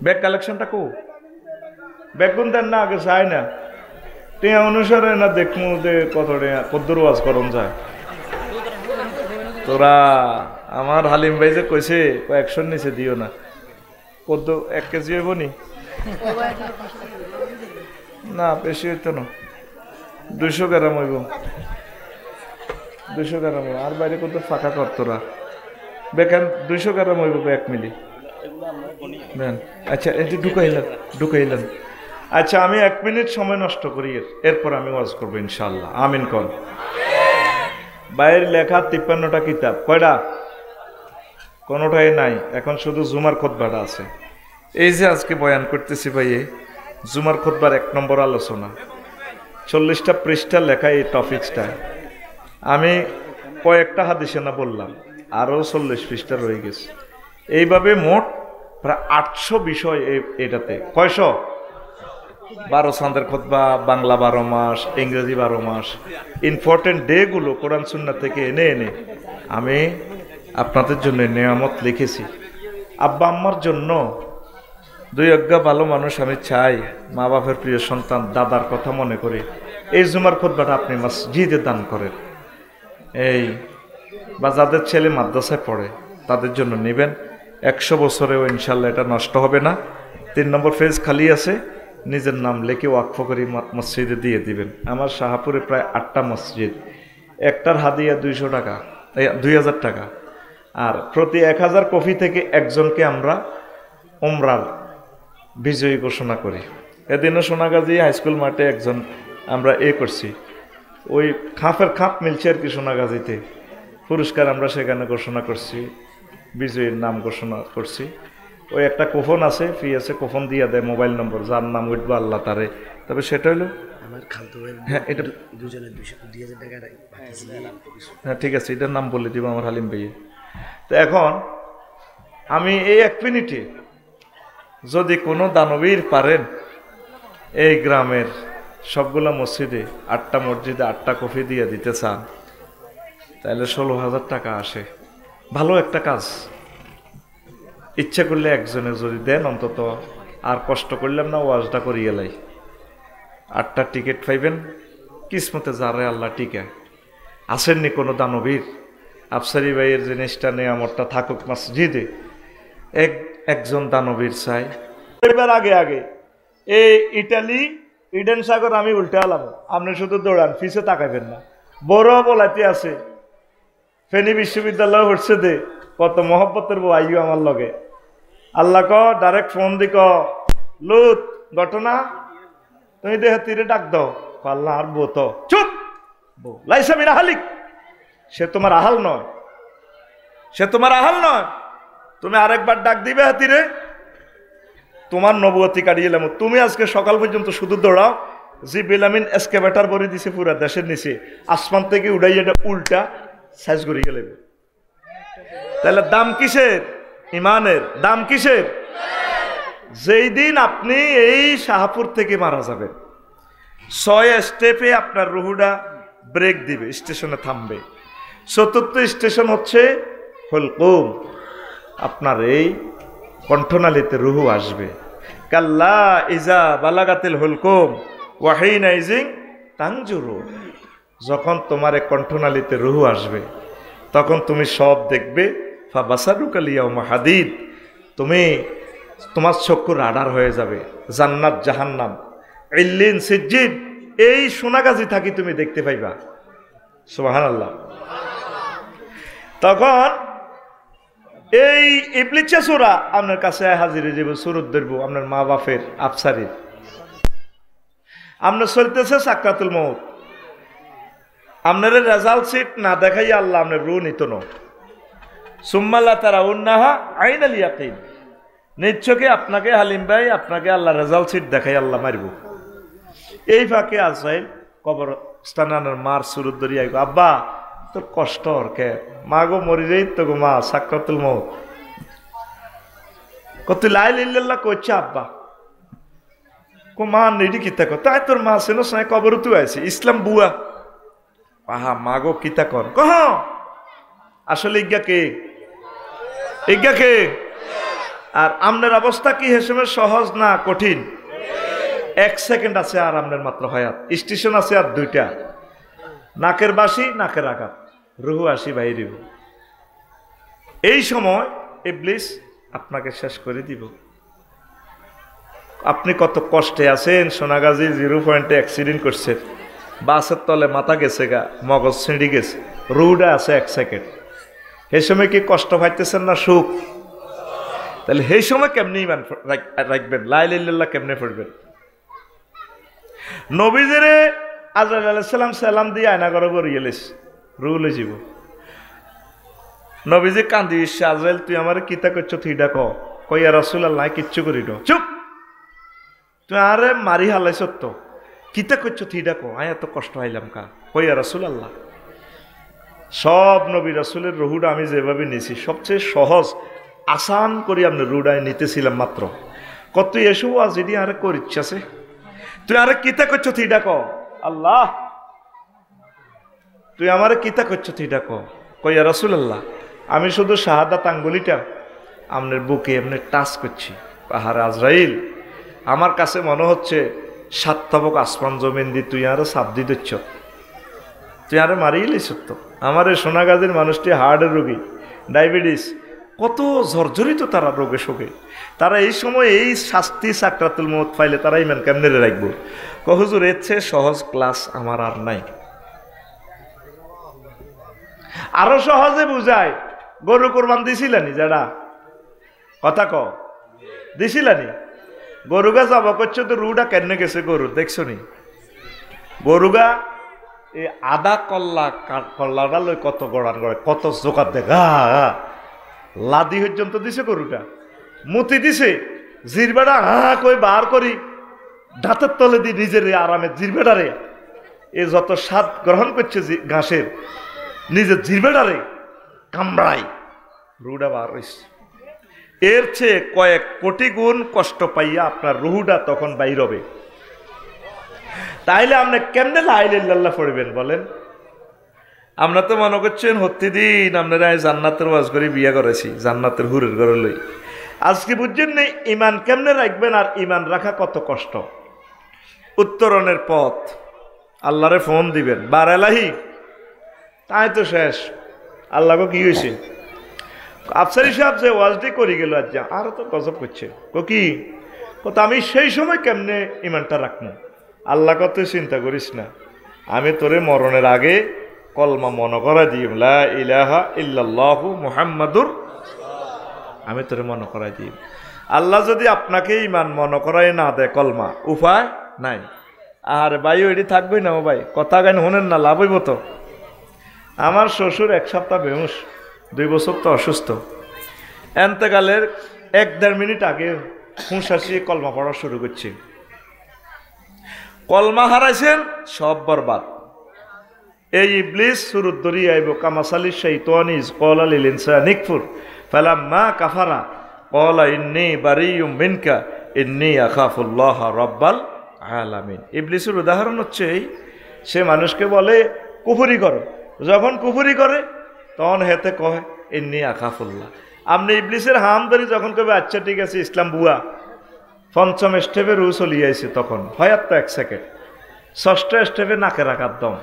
ব্যাগ কালেকশনটা কো? ব্যাগ গুন দেন না, আগে চাই না টিয়া অনুসারে না দেখমু যে কত কদ্দুর ওয়াজ করন যায়। তোরা আমার হালিম ভাই যে কইছে 100 নিচে দিও না, কদ্দু 1 কেজি হইব নি? না বেশি হইতো না, 200 গ্রাম হইব, 200 গ্রাম। আর বাইরে কত ফাঁকা কর তোরা। বেকার 200 গ্রাম হইব 1 মিলি। আচ্ছা এটি ঢুকাইলেন। আচ্ছা আমি 1 মিনিট সময় নষ্ট করি, এরপর আমি ওয়াজ করবো ইনশাল্লাহ। আমিন কন। বাইরের লেখা 53টা কিতাব, কয়টা? কোনোটাই নাই, এখন শুধু জুমার খুতবাটা আছে। এই যে আজকে বয়ান করতেছি ভাই, জুমার খুতবার 1 নম্বর আলোচনা, 40টা পৃষ্ঠা লেখা এই টপিক্সটা। আমি কয়েকটা হাদিসে না বললাম, আরও 40 পৃষ্ঠা রয়ে গেছে। এইভাবে মোট প্রায় 800 বিষয় এটাতে। কয়শো? 12 চাঁদের খুতবা, বাংলা 12 মাস, ইংরেজি 12 মাস, ইম্পর্টেন্ট ডেগুলো কোরআন সুন্নাহ থেকে এনে আমি আপনাদের জন্য নেয়ামত লিখেছি। আব্বা আম্মার জন্য 2 অজ্ঞা ভালো মানুষ আমি চাই, মা বাপের প্রিয় সন্তান, দাদার কথা মনে করে এই জুমার খুতবাটা আপনি মসজিদে দান করেন। এই বা যাদের ছেলে মাদ্রাসায় পড়ে তাদের জন্য নেবেন। 100 বছরেও ইনশাল্লাহ এটা নষ্ট হবে না। 3 নম্বর পেজ খালি আছে, নিজের নাম লিখে ওয়াকফ করে মসজিদে দিয়ে দিবেন। আমার শাহপুরে প্রায় 8টা মসজিদ, একটার হাদিয়া 200 টাকা, 2000 টাকা। আর প্রতি 1000 কপি থেকে একজনকে আমরা উমরার বিজয়ী ঘোষণা করি। এদিনও সোনাগাজী হাইস্কুল মাঠে একজন আমরা করছি, ওই খাপের খাপ মিলছে আর কি, সোনাগাজীতে পুরস্কার আমরা সেখানে ঘোষণা করছি, বিজয়ীর নাম ঘোষণা করছি। ওই একটা কুপন আছে, ফি আছে, কুপন দিয়ে দেয় মোবাইল নম্বর, যার নাম উঠবো আল্লাহ তারে। তবে সেটা হলো আমার খালতো ভাই, হ্যাঁ এটা দুজনে 2000 টাকা। হ্যাঁ ঠিক আছে, এটার নাম বলে দিব আমার হালিম ভাইয়ে। তো এখন আমি এই 1 মিনিটে যদি কোনো দানবীর পারেন এই গ্রামের সবগুলো মসজিদে, 8টা মসজিদে 8টা কফি দিয়ে দিতে চান, তাহলে 16,000 টাকা আসে। ভালো একটা কাজ। ইচ্ছা করলে একজনে যদি দেন অন্তত, আর কষ্ট করলাম না, ওয়াজটা করিয়ে লাই। 8টা টিকিট পাইবেন, কিসমতে যারে আল্লাহ টিকা। আসেননি কোনো দানবীর, আফসারি ভাইয়ের জিনিসটা নেয়ামতটা থাকুক মসজিদে। একজন দানবীর চাই। এবার আগে এই ইটালি ইডেন সাগর আমি উল্টে আলাম, আপনি শুধু দৌড়ান, ফিসে তাকাইবেন না। বড় বলাতে আছে ফেনী বিশ্ববিদ্যালয় হচ্ছে দে, কত মহব্বতের বউ আইও আমার লগে। আল্লাহ ক ডাইরেক্ট ফোন দি ক লুত ঘটনা তুমি দেহ তীরে ডাক দাও, আল্লাহ আর বউ তো চুপ, বউ লাইসা মিনা হালিক, সে তোমার আহাল নয়, সে তোমার আহাল নয়। তুমি আরেকবার ডাক দিবে হাতিরে, তোমার নবুয়তি কাটিয়ে এলাম। তুমি আজকে সকাল পর্যন্ত শুধু দৌড়াও, জি বেলামিন এসকেভেটার ভরে দিছে পুরা দেশের নিচে, আসমান থেকে উড়াই এটা উল্টা সাইজ করে গেলে। তাহলে দাম কিসের? ইমানের দাম কিসের? যেই দিন আপনি এই শাহপুর থেকে মারা যাবেন, 6 স্টেপে আপনার রুহুটা ব্রেক দিবে, স্টেশনে থামবে। 4র্থ স্টেশন হচ্ছে হুলকুম, আপনার এই কণ্ঠনালীতে রুহু আসবে। কাল্লা ইজা বালাগাতিল হুলকুম ওয়াহিনা ইজিং তানজুরু, যখন তোমার এই কণ্ঠনালীতে রুহু আসবে তখন তুমি সব দেখবে। ফাবাসারুকাল ইয়াউমা হাদিদ, তুমি তোমার চক্ষু রাডার হয়ে যাবে। জান্নাত জাহান্নাম ইল্লিন সিজ্জিদ এই সোনাগাজী থাকি তুমি দেখতে পাইবা। সুবহানাল্লাহ। তখন এই ইবলিসে সূরা আপনার কাছে হাজিরে যাব, সুরত ধরব আপনার মা বাপের আফসারির। আপনার চলতেছে সাকরাতুল মউত, আপনার রেজাল্ট শিট না দেখাই আল্লাহ আপনার রু নিত না। সুম্মাল্লা তারা উন্নাহা আইনাল ইয়াকিন, নিশ্চয়ই আপনাকে হালিম ভাই আপনাকে আল্লাহ রেজাল্ট সিট দেখাই আল্লাহ মারব। এই ফাঁকে আজরাইল কবরস্থানের মার সুরুদ ধরিয়া আইব, আব্বা তোর কষ্ট কে মা গো মরি যাই তো গো মা সাকরাতুল মউত কত লা ইলাহা ইল্লাল্লাহ কইছে আব্বা কো মা নেডি কিতা কো তাই তোর মা সেনো সাই কবর তুই আইছে ইসলাম বুয়া আহা মা গো কিতা কর কহ আসলে ইজ্ঞা কে আর আমনের অবস্থা কি হেসেমে সহজ না কঠিন? 1 সেকেন্ড আছে আর আমনের মাত্র হায়াত, স্টেশন আছে আর 2টা, নাকের বাসি নাকের আঘাত, রুহু আসি বাইরে। এই সময় ইবলিস আপনাকে শেষ করে দিব। আপনি কত কষ্টে আছেন, সোনাগাজী 0 পয়েন্টে অ্যাক্সিডেন্ট করছেন, বাসের তলে মাথা গেছে গা, মগজ ছিঁড়ি গেছে, রুহুটা আছে 1 সেকেন্ড। এই সময় কি কষ্ট পাইতেছেন না সুখ? তাহলে সেই সময় কেমনি ইমান রাখবেন, লা ইলাহা ইল্লাল্লাহ কেমনে পড়বেন? নবীজিরে আজরাইল আলাইহিস সালাম সালাম দিয়ে আয়না করে গড়িয়েলিস রুলে যাব। নবীজি কান্দি ইসে, আজরাইল তুই আমার কিতা করছ থিডা কই ইয়া রাসূলুল্লাহ কিচ্ছু করি না, চুপ তুই আরে মারি হালাইছ তো কিতা করছ থিডা আয় এত কষ্ট হাইলাম কা কই ইয়া রাসূলুল্লাহ। সব নবী রাসূলের রুহুটা আমি যেভাবে নিছি সবচেয়ে সহজ আসান করে আপনি রুডায় নিতেছিলাম মাত্র। কত এসব আজ এটি আরে করিচ্ছে, তুই আরে কিতা করছ থিডা আল্লাহ তুই আমার কিতা করছ থিডা কই ইয়া রাসূলুল্লাহ আমি শুধু শাহাদাত আঙ্গুলিটা আপনার বুকে এমনি টাচ করছি। পাহাড় আজরাইল আমার কাছে মনে হচ্ছে 7 তবক আসমান জমিন দি তুই আরো সাপ দি দিচ্ছ, তুই আরে মারিয়েলিস তো। আমার এই সোনাগাজীর মানুষটি হার্টের রোগী, ডায়াবেটিস, কত জর্জরিত তারা রোগে শোকে। তারা এই সময় এই শাস্তি সাকরাতুল মউত পাইলে তারা ইমান কেমনে রাখবো? হুজুর এর চেয়ে সহজ ক্লাস আমার আর নাই। আরো সহজে বুঝায়, গরু কোরবান দিছিলানি যারা কথা দিছিলানি, গরুগা যাব করছো তো রুটা কেন গেছে গরু দেখছো নি? গরুগা এই আদা কল্লাটা লই কত গড়ান করে, কত জোকার দেখা লাদি পর্যন্ত দিছে গরুটা, মুতি দিছে জিরবেটা কই বার করি দাঁতের তলে দি নিজের আরামে জিরবেটারে এ যত স্বাদ গ্রহণ করছে ঘাসের নিজের জিরবেটারে কামড়াই রুটা বার হইছে। এর চেয়ে কয়েক কোটি গুণ কষ্ট পাইয়া আপনার রুহুটা তখন বাইর হবে। তাইলে আপনি কেমনে লা ইলাহা ইল্লাল্লাহ পড়বেন বলেন? আমরা তো মনে করছেন প্রতিদিন আপনারা জান্নাতের ওয়াজ করে বিয়া করেছি, জান্নাতের হুরের ঘরে লই। আজকে বুঝছেন না ইমান কেমনে রাখবেন আর ইমান রাখা কত কষ্ট। উত্তরণের পথ, আল্লাহরে ফোন দিবেন, বার এলাহি তাই তো শেষ। আল্লাহকে কি হয়েছে? আফসারি সাহেব যে ওয়াজটি করে গেল আজ আরো তো গজব করছে, কি কত আমি সেই সময় কেমনে ইমানটা রাখবো? আল্লাহ কত চিন্তা করিস না, আমি তোরে মরণের আগে কলমা মনে করা দিই, লা ইলাহা ইল্লাল্লাহু মুহাম্মাদুর, আমি তোরে মনে করাই দিই। আল্লাহ যদি আপনাকে ইমান মনে করাই না দেয় কলমা, উপায় নাই। আর ভাই ওইটি থাকবেই না ভাই, কথা গান শোনেন না, লাভ হইব তো। আমার শ্বশুর 1 সপ্তাহ বেহুশ, 2 বছর তো অসুস্থ। এন্তেকালের 1-1.5 মিনিট আগে হুঁশ আসিয়ে কলমা পড়া শুরু করছে। কলমা হারাইছেন সব বরবাদ। এই ইবলিস সুরুত ধরি আইব কামাসালি শাইতানি ইজ ক্বালা লিল ইনসানি কফুর ফালাম্মা কাফারা ক্বালা ইন্নী বারিয়্যুম মিনকা ইন্নী আখাফুল্লাহ রাব্বাল আলামিন। ইবলিসের উদাহরণ হচ্ছে এই, সে মানুষকে বলে কুফরি করো, যখন কুফরি করে তখন হেতে কয় ইন্নী আখাফুল্লাহ। আপনি ইবলিসের হাম ধরি যখন কবে আচ্ছা ঠিক আছে ইসলাম বুয়া, 5ম স্টেপে রু চলিয়ে আইছে, তখন হয়াত তো 1 সেকেন্ড, 6ষ্ঠ স্টেপে নাকে রাখার দম।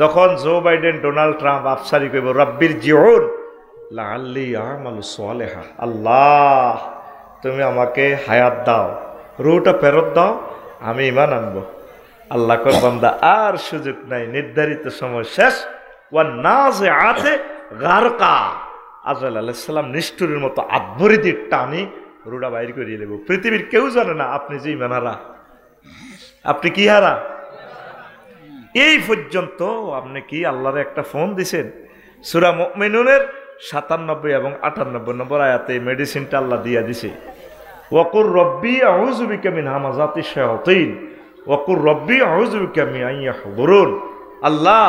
তখন জো বাইডেন, ডোনাল্ড ট্রাম্প আফসারি কইব রাব্বির জিউন লাআল্লি আমালু সালেহা, আল্লাহ তুমি আমাকে হায়াত দাও, রুটা ফেরত দাও, আমি ঈমান আনবো। আল্লাহ কয় বান্দা আর সুযোগ নাই, নির্ধারিত সময় শেষ। ওয়া নাজিআতে গারকা, আজরাইল আলাইহিস সালাম নিষ্ঠুরের মতো আদভরিদির টানি রুডা বাইর করিয়ে দেব। পৃথিবীর কেউ জানে না আপনি যে ঈমান হারা, আপনি কি হারা। এই পর্যন্ত আপনি কি আল্লাহর একটা ফোন দিছেন? সূরা মুমিনুনের 97 এবং 98 নম্বর আয়াতে মেডিসিনটা আল্লাহ দিয়া দিছে, ওয়াকুর রব্বি আউযু বিকা মিন হামাযাতিশ শায়াতিন ওয়াকুর রব্বি আউযু বিকা মিন আন ইয়াহদুরুন। আল্লাহ,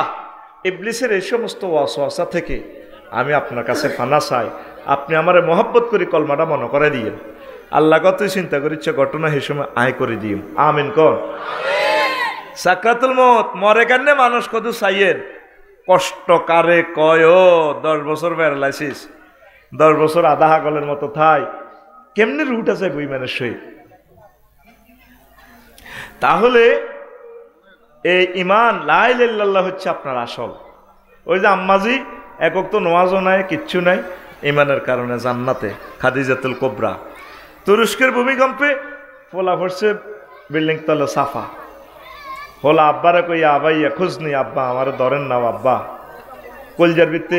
ইবলিসের এই সমস্ত ওয়াসওয়াসা থেকে আমি আপনার কাছে পানা চাই, আপনি আমারে মহব্বত করে কলমাটা মনে করে দিয়েন। আল্লাহ কতই চিন্তা করিচ্ছে ঘটনা সেই সময় আয় করে দিম। আমিন কর। সাকরাতুল মউত মরে কান্নে মানুষ কত চাইয়েন, কষ্ট কারে কয় 10 বছর প্যারালাইসিস, 10 বছর আধা হাগলের মতো থাই, কেমনে রুট আছে বইমানের সহিত। তাহলে এই ইমান লা ইলাহা ইল্লাল্লাহ হচ্ছে আপনার আসল। ওই যে আম্মাজি একক তো নোয়াজও নাই, কিচ্ছু নাই, ইমানের কারণে জান্নাতে খাদিজাতুল কুবরা। তুরস্কের ভূমিকম্পে ফোলা পড়ছে বিল্ডিং তলে সাফা হোলা, আব্বারা কইয়া আবাইয়া খুঁজনি, আব্বা আমার ধরেন নাও আব্বা, কলজার ভিত্তে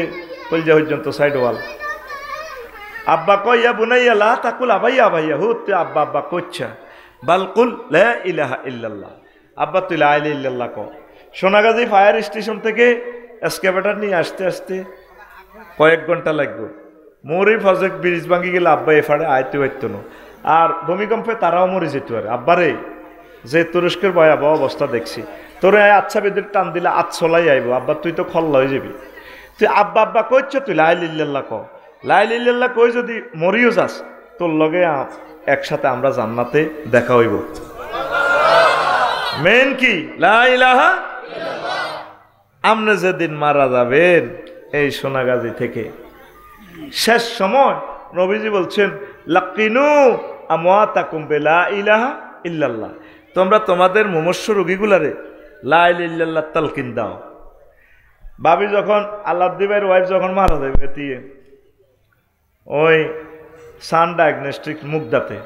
কলজা পর্যন্ত সাইড ওয়াল। আব্বা কইয়া বুনাইয়া লা তাকুল আবাইয়া আবাইয়া হুতে, আব্বা আব্বা কইছা বালকুল লা ইলাহা ইল্লাল্লাহ, আব্বা তুই লা ইলাহা ইল্লাল্লাহ ক। সোনাগাজী ফায়ার স্টেশন থেকে এসকেভেটার নিয়ে আসতে আসতে কয়েক ঘন্টা লাগবে। মরি ফজেক ব্রিজ ভাঙ্গি গেলে আব্বা এফাড়ে আইতে পারতো না, আর ভূমিকম্পে তারাও মরে যেত। আর আব্বারে যে তুরস্কের ভয়াবহ অবস্থা দেখছি, তোরে আচ্ছা বেদের টান দিলে চলাই আইব, আব্বা তুই তো খল্লা হয়ে যাবি। তুই আব্বা আব্বা কইছ, তুই লা ইলাহা ইল্লাল্লাহ ক, লা ইলাহা ইল্লাল্লাহ কই যদি মরিও যাস, তোর লগে একসাথে আমরা জান্নাতে দেখা হইব। মেন কি লা ইলাহা ইল্লাল্লাহ। আপনি যেদিন মারা যাবেন এই সোনাগাজী থেকে, শেষ সময় নবীজি বলছেন লাকিনু আমওয়াতাকুম বিলা ইলাহা ইল্লাল্লাহ, তোমরা তোমাদের মুমূর্ষু রোগীগুলারে লা ইলাহা ইল্লাল্লাহ তালকিন দাও। ভাবি যখন আল্লাহদ্দি ভাইয়ের ওয়াইফ যখন মারা যাবে দিয়ে ওই সান ডায়াগনস্টিক মুগদাতে,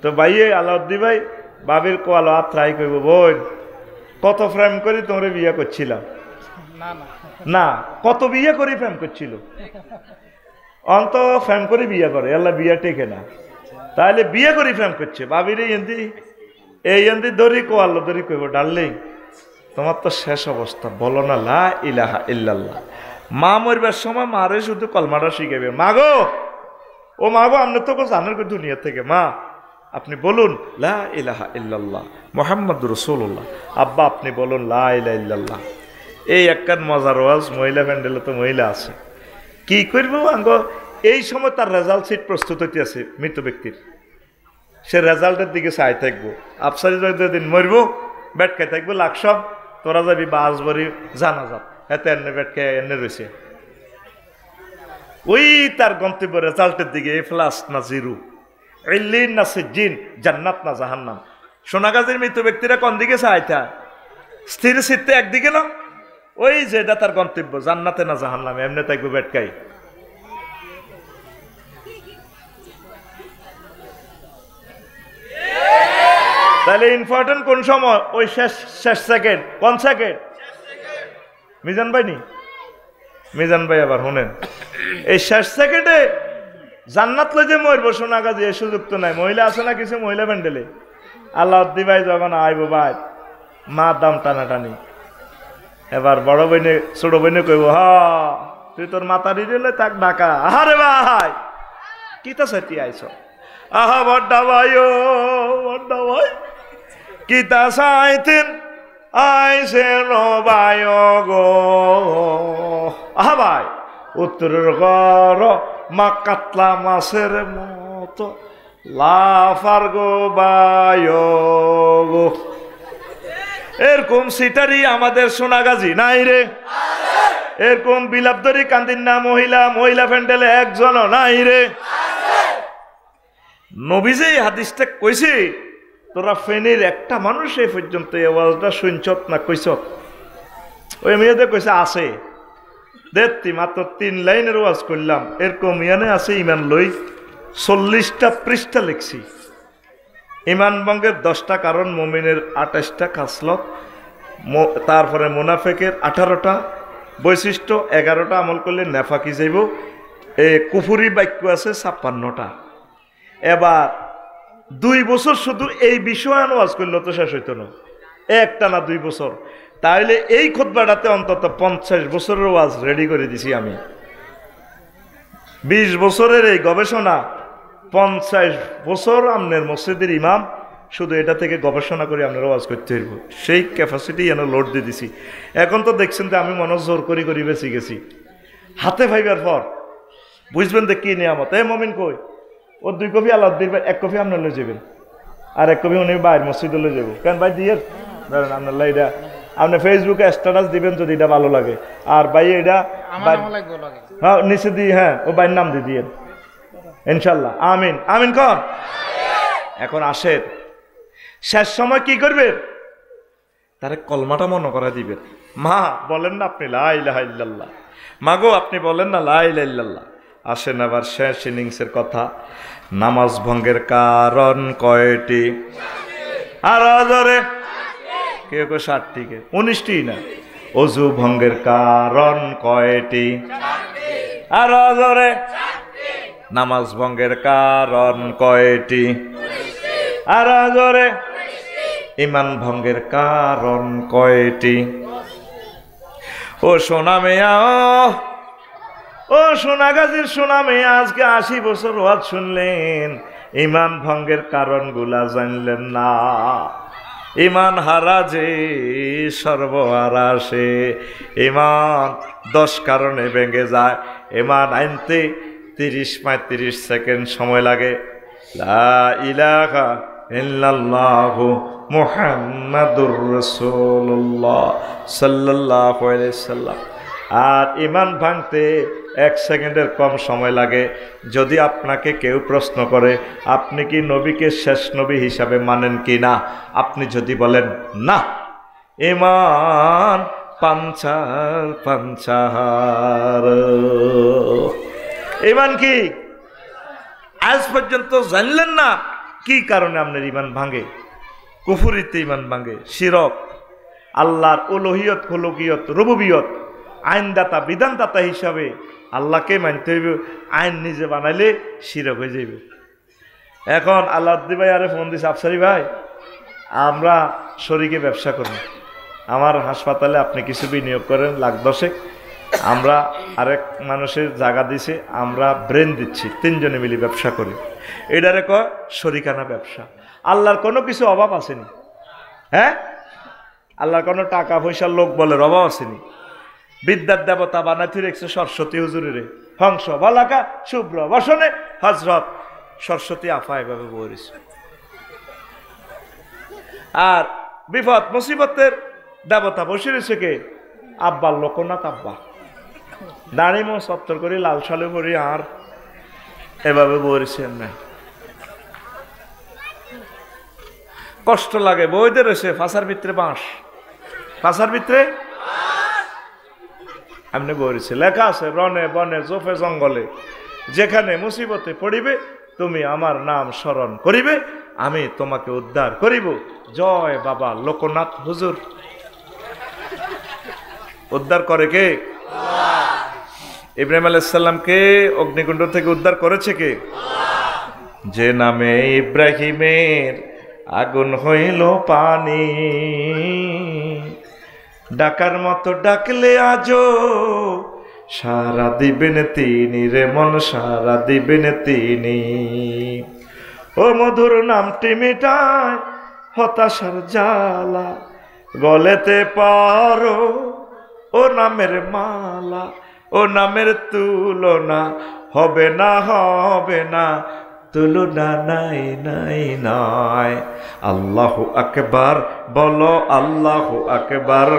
তো ভাইয়ে আল্লাহদ্দি ভাই ভাবির কোয়ালো আত্রাই কইব, বোন কত প্রেম করি তোমরা বিয়ে করছিলাম না, কত বিয়ে করি প্রেম করছিল, অন্ত প্রেম করে বিয়ে করে, আল্লাহ বিয়ে টেকে না, তাহলে বিয়ে করি প্রেম করছে ভাবির এই এন্দি দড়ি কোয়াল্লো দড়ি কইব, ডার্লিং তোমার তো শেষ অবস্থা, বলো না লা ইলাহা ইল্লাল্লাহ। মা মরবার সময় মারে শুধু কলমাটা শিখাবে, মাগো ও মাগো আপনি তো জানার দুনিয়া থেকে, মা আপনি বলুন লা ইলাহা ইল্লাল্লাহ মুহাম্মাদুর রাসূলুল্লাহ, আব্বা আপনি বলুন লা ইলাহা ইল্লাল্লাহ। এই একখান মজার ওয়াজ, মহিলা প্যান্ডেলে তো মহিলা আছে, কি করবো আঙ্গ এই সময় তার রেজাল্ট সিট প্রস্তুত হইতে আছে মৃত ব্যক্তির, সে রেজাল্টের দিকে চাই থাকবো। আফসারি দিন মরবো বেট খাই থাকবো, লাকসব তোরা যাবি বাস ভরি জানা যাত, এতে এনে বেট খেয়ে এনে রয়েছে, ওই তার গন্তব্য রেজাল্টের দিকে এ প্লাস না জিরো, ইল্লিন না সিজ্জিন, জান্নাত না জাহান্নাম। সোনাগাজীর মৃত ব্যক্তিরা কোন দিকে চাইতা, স্থির চিত্তে একদিকে না, ওই যেটা তার গন্তব্য জান্নাতে না জাহান্নামে, এমনি থাকবো বেট খাই। তাহলে ইম্পর্টেন্ট কোন সময়, ওই শেষ সেকেন্ড, কোন সেকেন্ড? মিজান ভাই নি, মিজান ভাই আবার শুনেন, এই শেষ সেকেন্ডে জান্নাত লই যে মরবো সোনাগাজী, এই সুযোগ তো নাই। মহিলা আছে না কিছু মহিলা প্যান্ডেলে, আল্লাহদ্দি ভাই যখন আইব ভাই মা দাম টানাটানি, এবার বড় বইনে ছোট বইনে কইব, হা তুই তোর মাথা দিলে তাক ডাকা, আরে ভাই কি তা সেটি আইস, আহা বড্ডা ভাই ও বড্ডা ভাই কি তা সাইতেন আইসে ভাই গো, আহা ভাই উত্তরের ঘর মা কাতলা মাছের মতো লাফার গো ভাই গো। এরকম সিটারি আমাদের সোনাগাজী নাই রে, এরকম বিলাপদরি কান্দিন না মহিলা প্যান্ডেলে একজনও নাই রে। নবীজি হাদিসটা কইছে, তোরা ফেনীর একটা মানুষ এই পর্যন্ত এই আওয়াজটা শুনছত না কইছত? ওই মেয়েদের কইছে আছে, দেখতি মাত্র 3 লাইনের ওয়াজ করলাম, এরকম ইয়ানে আছে ইমান লই 40টা পৃষ্ঠা লিখছি। ইমান ভঙ্গের 10টা কারণ, মুমিনের 28টা খাসলত, তারপরে মুনাফিকের 18টা বৈশিষ্ট্য, 11টা আমল করলে নেফাকি যাইব, কুফুরি বাক্য আছে 56টা। এবার 2 বছর শুধু এই বিষয় ওয়াজ করলে তো শেষ হইতো না, একটা না 2 বছর। তাহলে এই খুতবাটাতে অন্তত 50 বছরের ওয়াজ রেডি করে দিছি আমি। 20 বছরের এই গবেষণা 50 বছর আপনার মসজিদের ইমাম শুধু এটা থেকে গবেষণা করে আপনারা ওয়াজ করতে হইব, সেই ক্যাপাসিটি এনে লোড দিয়ে দিছি। এখন তো দেখছেন যে আমি মনে জোর করি বেঁচে গেছি। হাতে ফাইবার পর বুঝবেন যে কি নিয়ামত। এ মমিন কই, ও 2 কপি আলাদ দিবেন, 1 কপি আপনার লয়ে যাবেন, আর 1 কপি উনি বাইর মসজিদে লয়ে যাবো। কেন ভাই দিয়ে ধরেন আপনার এটা আপনি ফেসবুকে স্ট্যাটাস দিবেন যদি এটা ভালো লাগে, আর ভাই এটা হ্যাঁ নিচে দিয়ে হ্যাঁ ও ভাইয়ের নাম দিয়ে দিয়েন ইনশাল্লাহ। আমিন আমিন কর। এখন আসেন শেষ সময় কি করবেন, তারে কলমাটা মনে করা দিবেন। মা বলেন না আপনি লা ইলাহা ইল্লাল্লাহ, মাগো আপনি বলেন না লা ইলাহা ইল্লাল্লাহ। আসেন আবার শেষ ইনিংসের কথা। নামাজ ভঙ্গের কারণ কয়টি? আর জোরে কেউ কেউ 60টি, 19টি না। অজু ভঙ্গের কারণ কয়টি? আর জোরে নামাজ ভঙ্গের কারণ কয়টি? আর জোরে ঈমান ভঙ্গের কারণ কয়টি? ও সোনা মেয়া, ও সোনাগাজীর সোনা মেয়া, আজকে 80 বছর ওয়াজ শুনলেন, ঈমান ভঙ্গের কারণগুলা জানলেন না। ঈমান হারা যে সর্বহারা সে, ঈমান 10 কারণে ভেঙে যায়। ঈমান আনতে 30-35 সেকেন্ড সময় লাগে। লা ইলাহা ইল্লাল্লাহু মুহাম্মাদুর রাসূলুল্লাহ সাল্লাল্লাহু আলাইহি সাল্লাম। আর ঈমান ভাঙতে 1 সেকেন্ডের কম সময় লাগে। যদি আপনাকে কেউ প্রশ্ন করে আপনি কি নবীকে শেষ নবী হিসাবে মানেন কি না, আপনি যদি বলেন না, ঈমান পাঞ্চার। ঈমান কি আজ পর্যন্ত জানলেন না? কি কারণে আপনার ঈমান ভাঙে? কুফরিতে ঈমান ভাঙে, শিরক, আল্লাহর উলুহিয়ত, খুলুকিয়ত, রুবুবিয়ত, আইনদাতা, বিধানদাতা হিসাবে আল্লাহকে মানতে হইবে। আইন নিজে বানাইলে শিরক হয়ে যাইবে। এখন আল্লাহ ভাই আরে ফোন দিছে, আফসারি ভাই আমরা শরীকে ব্যবসা করব, আমার হাসপাতালে আপনি কিছু বিনিয়োগ করেন 1,10,000, আমরা আরেক মানুষের জায়গা দিছে, আমরা ব্রেন দিচ্ছি, 3 জনে মিলে ব্যবসা করি। এটারে কয় শরিকানা ব্যবসা। আল্লাহর কোনো কিছু অভাব আসেনি, হ্যাঁ আল্লাহর কোনো টাকা পয়সার লোক বলের অভাব আসেনি। বিদ্যার দেবতা বানাতে রেখেছে সরস্বতী হুজুরের হংস বালাকা শুভ্র বসনে হজরত সরস্বতী আফা এভাবে বলেছে। আর বিপদ মুসিবতের দেবতা বসে রয়েছে কে? আব্বার লোকনাথ আব্বা, দাঁড়িয়ে সত্তর করে লাল সালে করি আর এভাবে বলেছেন না। কষ্ট লাগে বইতে রয়েছে ফাঁসার ভিতরে বাঁশ, ফাঁসার ভিতরে এমনি বলেছে, লেখা আছে রনে বনে জোফে জঙ্গলে যেখানে মুসিবতে পড়িবে তুমি আমার নাম স্মরণ করিবে, আমি তোমাকে উদ্ধার করিব। জয় বাবা লোকনাথ হুজুর। উদ্ধার করে কে? ইব্রাহিম আলাইহিস সালামকে অগ্নিকুণ্ড থেকে উদ্ধার করেছে কে? যে নামে ইব্রাহিমের আগুন হইল পানি, ডাকার মতো ডাকলে আজো সারা দিবেন তিনি রে মন, সারা দিবেন তিনি। ও মধুর নামটি মিটায় হতাশার জ্বালা, গলেতে পারো ও নামের মালা, ও নামের তুলনা হবে না, হবে না তুলনা নাই নাই নাই। আল্লাহু আকবার বলো, আল্লাহু আকবার,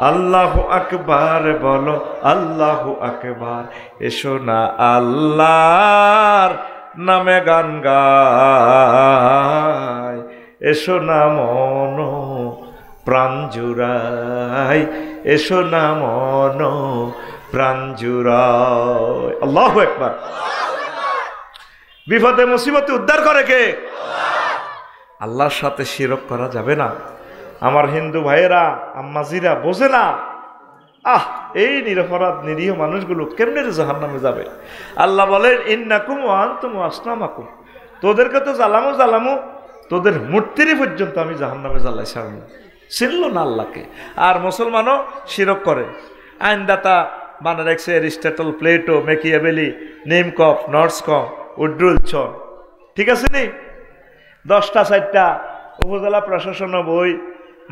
আল্লাহু আকবার বলো, আল্লাহু আকবার। এসো না আল্লাহর নামে গান গাই, এসো না মন প্রাণ জুড়াই, এসো না মন প্রাণ জুড়াই। আল্লাহু আকবার। বিপদে মুসিবতে উদ্ধার করে কে? আল্লাহর সাথে শিরক করা যাবে না। আমার হিন্দু ভাইয়েরা আম্মাজিরা বোঝে না, এই নিরপরাধ নিরীহ মানুষগুলো কেমনে জাহান্নামে যাবে। আল্লাহ বলেন ইন্নাকুম ওয়া আনতুম আসনামাকুম, তোদেরকে তো জ্বালামো জ্বালামো, তোদের মূর্তিরই পর্যন্ত আমি জাহান্নামে জ্বালাই ছাড়ব। চিনল না আল্লাহকে। আর মুসলমানও শিরক করে, আইনদাতা বানা রাখছে এরিস্টটল, প্লেটো, মেকিয়াভেলি, নিমকফ, নর্সকম, উড্রুল ছন। ঠিক আছে নি? 10টা 4টা উপজেলা প্রশাসন বই,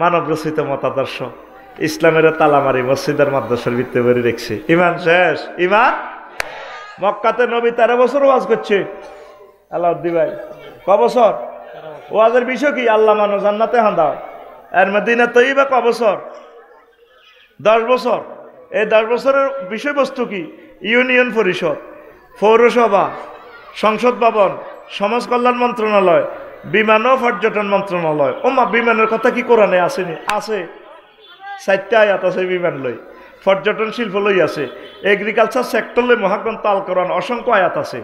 মানব রচিত মতাদর্শ, ইসলামের তালামারি মসজিদের মাদ্রাসার ভিত্তি করে রেখছে। ইমান শেষ। ইমান মক্কাতে নবী 13 বছর ওয়াজ করছে। আলাউদ্দিন ভাই ক বছর ওয়াজের বিষয় কি? আল্লাহ মানো, জান্নাতে হান্দাও। আর মদিনা তৈবা ক বছর? 10 বছর। এই 10 বছরের বিষয়বস্তু কি? ইউনিয়ন পরিষদ, পৌরসভা, সংসদ ভবন, সমাজ কল্যাণ মন্ত্রণালয়, বিমান ও পর্যটন মন্ত্রণালয়। ওমা, বিমানের কথা কি কোরআনে আসেনি? আছে, 4টা আয়াত আছে বিমান লই। পর্যটন শিল্প লই আছে। এগ্রিকালচার সেক্টর লই মহাগ্রন্থ আল কোরআন অসংখ্য আয়াত আছে।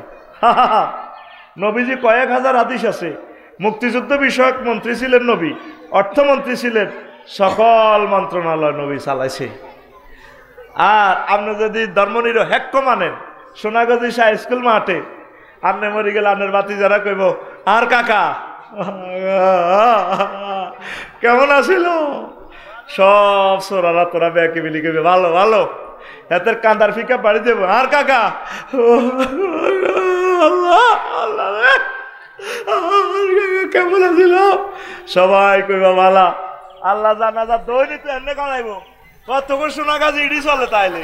নবীজি কয়েক হাজার হাদিস আছে। মুক্তিযুদ্ধ বিষয়ক মন্ত্রী ছিলেন নবী, অর্থমন্ত্রী ছিলেন, সকল মন্ত্রণালয় নবী চালাইছে। আর আপনি যদি ধর্মনির হ্যাক্য মানেন, সোনাগাজী শাহ স্কুল মাঠে আপনি মরি গেলে আপনার বাতি যারা কইব, আর কাকা কেমন আছিল? সব সোরারা তোরা ব্যাকে মিলি কইবে, ভালো ভালো। এদের কান্দার ফিকা বাড়ি দেব, আর কাকা আল্লাহ আল্লাহ কেমন আছিল? সবাই কইবা ভালা। আল্লাহ জানাজা দৈনিক এমনি করাইব। কতক্ষণ সোনা গাছ ইডি চলে তাইলে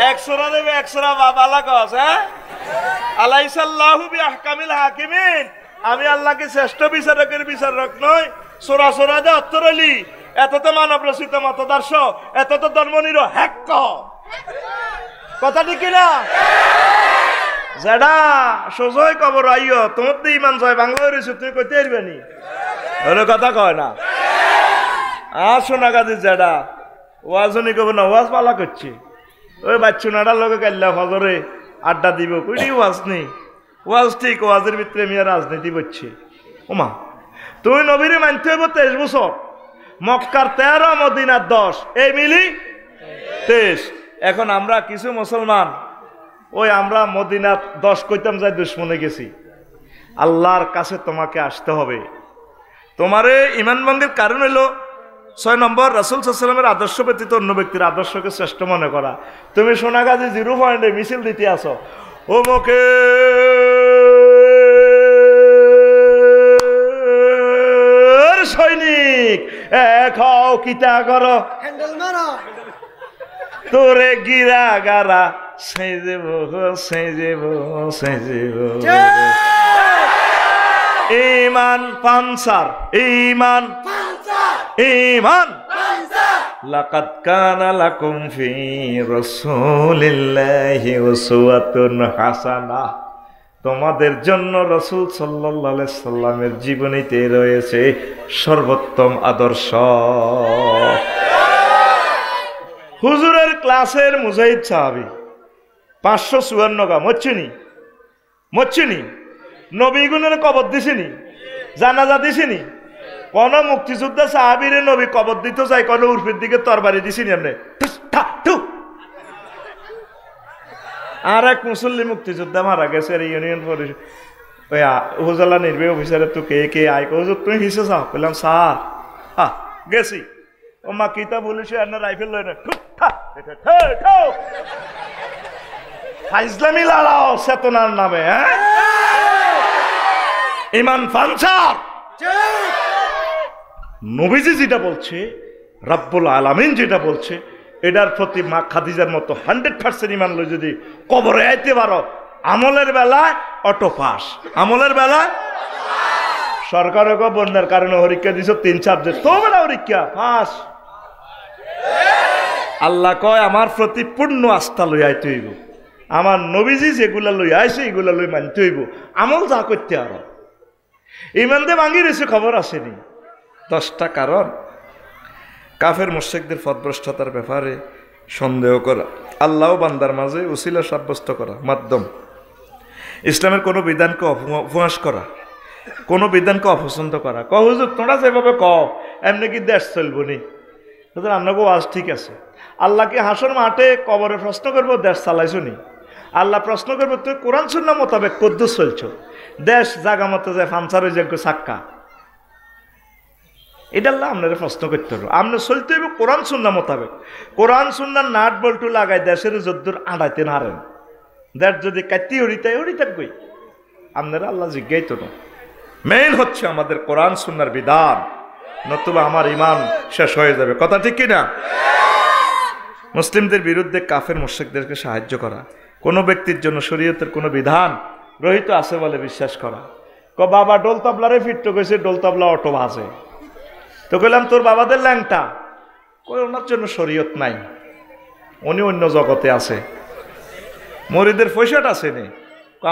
100 দেবে 100 বাবালা কস। হ্যাঁ, আলাইসাল্লাহু বিআহকামিল হাকিমিন। আমি আল্লাহকে শ্রেষ্ঠ বিচারকের বিচারক নই। সোরা সোরা দে অত্তরলি, এত তো মানব রচিত মতদর্শ, এত তো ধর্মনির হ্যাক্ক। কথা ঠিক কিনা? যেটা সোজই কবর আইও, তোমার তো ইমান জয় বাংলা রয়েছে, তুমি কইতে পারবেনি? ওরে কথা কয় না। আর সোনাগাজী যেটা ওয়াজনি কব না, ওয়াজ পালা করছে। ওই বাচ্চুনাটার লোক কাল্লা ফজরে আড্ডা দিব, কইটি ওয়াজ নেই। ওয়াজ ঠিক, ওয়াজের ভিতরে মিয়া রাজনীতি করছে। ওমা, তুই নবীরে মানতে হইব 23 বছর। মক্কার 13, মদিনার 10, এই মিলি 23। এখন আমরা কিছু মুসলমান ওই আমরা মদিনার 10 কইতাম যাই দুশ্মনে গেছি। আল্লাহর কাছে তোমাকে আসতে হবে। তোমারে ইমান ভঙ্গের কারণ হলো 6 নম্বর রাসূল সাল্লাল্লাহু আলাইহি ওয়াসাল্লামের আদর্শ ব্যতীত অন্য ব্যক্তির আদর্শকে শ্রেষ্ঠ মনে করা। তুমি সোনাগাজী 0 পয়েন্টে মিছিল দিতে আসো, ও মুখে সৈনিক খাও কিতা করো, তোরে গিরা গারা সেই দেব সেই দেব সেই দেব। ইমান পানসার, ইমান ইমান। লাকাদ কানা লাকুম ফি রাসূলিল্লাহি উসওয়াতুন হাসানাহ। তোমাদের জন্য রাসূল সাল্লাল্লাহু আলাইহি সাল্লামের জীবনীতে রয়েছে সর্বোত্তম আদর্শ। হুজুরের ক্লাসের মুজাহিদ সাহাবী 554 গা মচ্ছিনি নবীগুণের কবর দিছিনি, জানাজা দিছিনি। কোন মুক্তিযোদ্ধা সাহাবীরে নবী কবর দিতে চাই, কোন উর্ফির দিকে তরবারি দিছিনি এমনি। আর এক মুসল্লি মুক্তিযোদ্ধা মারা গেছে ইউনিয়ন পরিষদ ওই উপজেলা নির্বাহী অফিসারের তো কে আয় হুজুর তুমি হিসে চাও? বললাম স্যার গেছি। ও মা কিতা বলিস, রাইফেল লয় না, ফাইজলামি লড়াও চেতনার নামে। হ্যাঁ, ইমান ফানসার। নবীজি যেটা বলছে, রব্বুল আলামিন যেটা বলছে, এটার প্রতি মা খাদিজার মতো 100% ইমান লই যদি কবরে আইতে পারো, আমলের বেলায় অটো পাস। আমলের বেলায় সরকারকে বন্যার কারণে পরীক্ষা দিছ 3 সাবজেক্ট, তো বেলা পরীক্ষা পাস। আল্লাহ কয় আমার প্রতি পূর্ণ আস্থা লই আইতে হইব। আমার নবীজি যেগুলা লই আইছে এগুলা লই মানতে হইব। আমল যা করতে আরো ইমান দিয়ে ভাঙি রয়েছে, খবর আসেনি। 10টা কারণ কাফের মুশরিকদের পথভ্রষ্টতার ব্যাপারে সন্দেহ করা, আল্লাহ বান্দার মাঝে উসিলা সাব্যস্ত করা, মাধ্যম ইসলামের কোনো বিধানকে উপহাস করা, কোনো বিধানকে অপছন্দ করা। হুজুর তোমরা যেভাবে এমনি কি দেশ চলবো নি? হুজুর আপনাকে আজ ঠিক আছে। আল্লাহ কি হাসর মাঠে কবরে প্রশ্ন করবো দেশ চালাইছো নি? আল্লাহ প্রশ্ন করবো তুই কোরআন সুন্নাহ মোতাবেক কদ্দুস চলছো? দেশ জাগা মতো যায় ফানসার ওই যোগ্য সাক্কা এটা আল্লাহ আপনারা প্রশ্ন করতে হবে। আপনি চলতে হইব কোরআন সুন্নাহ মোতাবেক। কোরআন সুন্নাহ নাট বল্টু লাগাই দেশের যদ্দুর আড়াইতে নারেন দেশ যদি কাটি হরিতাই হরি থাকবই, আপনারা আল্লাহ জিজ্ঞাই তো না। মেইন হচ্ছে আমাদের কোরআন সুন্নাহর বিধান, নতুবা আমার ইমান শেষ হয়ে যাবে। কথা ঠিক কিনা? মুসলিমদের বিরুদ্ধে কাফের মুশরিকদেরকে সাহায্য করা, কোনো ব্যক্তির জন্য শরীয়তের কোনো বিধান রহিত আছে বলে বিশ্বাস করা। বাবা ডোল তবলারে ফিরতে গেছে, ডোল তবলা অটো ভাসে, তো কইলাম তোর বাবাদের ল্যাংটা, কই ওনার জন্য শরীয়ত নাই, উনি অন্য জগতে আছে। মরিদের পয়সাটা আছে নি,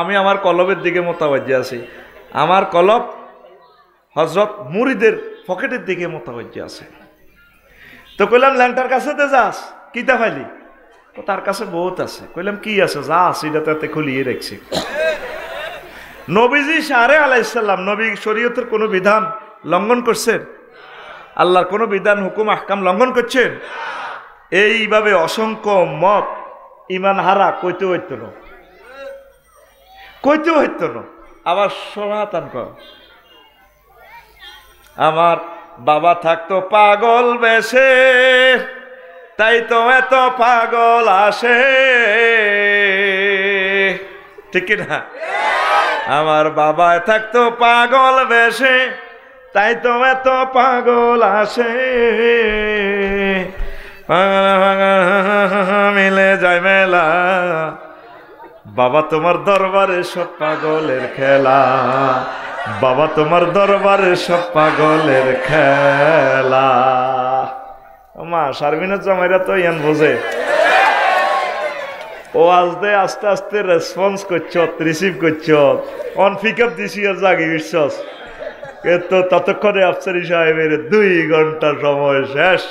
আমি আমার কলবের দিকে মোতাবজ্জে আছি, আমার কলব হজরত মুরিদের পকেটের দিকে মোতাবজ্জে আছে। তো কইলাম ল্যাংটার কাছে তে যাস, কিতা ফাইলি? তার কাছে বহুত আছে। কইলাম কি আছে? যা আছে এটা তাতে খুলিয়ে রেখছি। নবীজি সারে আলাইসাল্লাম নবী শরীয়তের কোনো বিধান লঙ্ঘন করছেন? আল্লাহর কোনো বিধান হুকুম আহকাম লঙ্ঘন করছেন? এইভাবে অসংখ্য মত ইমান হারা কইতে হইতো না, কইতেও হইতো না। আবার সনাতন কর, আমার বাবা থাকতো পাগল বেশে, তাই তো এত পাগল আসে, ঠিক না? আমার বাবা থাকতো পাগল বেশে, তাই তো এত পাগল আসে, মিলে যায় মেলা, বাবা তোমার দরবারে সব পাগলের খেলা, বাবা তোমার দরবারে সব পাগলের খেলা। মা শারমিনের জামাইরা তো ইয়ান বোঝে, ও আজকে আস্তে আস্তে রেসপন্স করছ, রিসিভ করছ, অন পিক আপ দিছি আর জাগি বিশ্বাস। কিন্তু ততক্ষণে আফসারি সাহেবের 2 ঘন্টা সময় শেষ।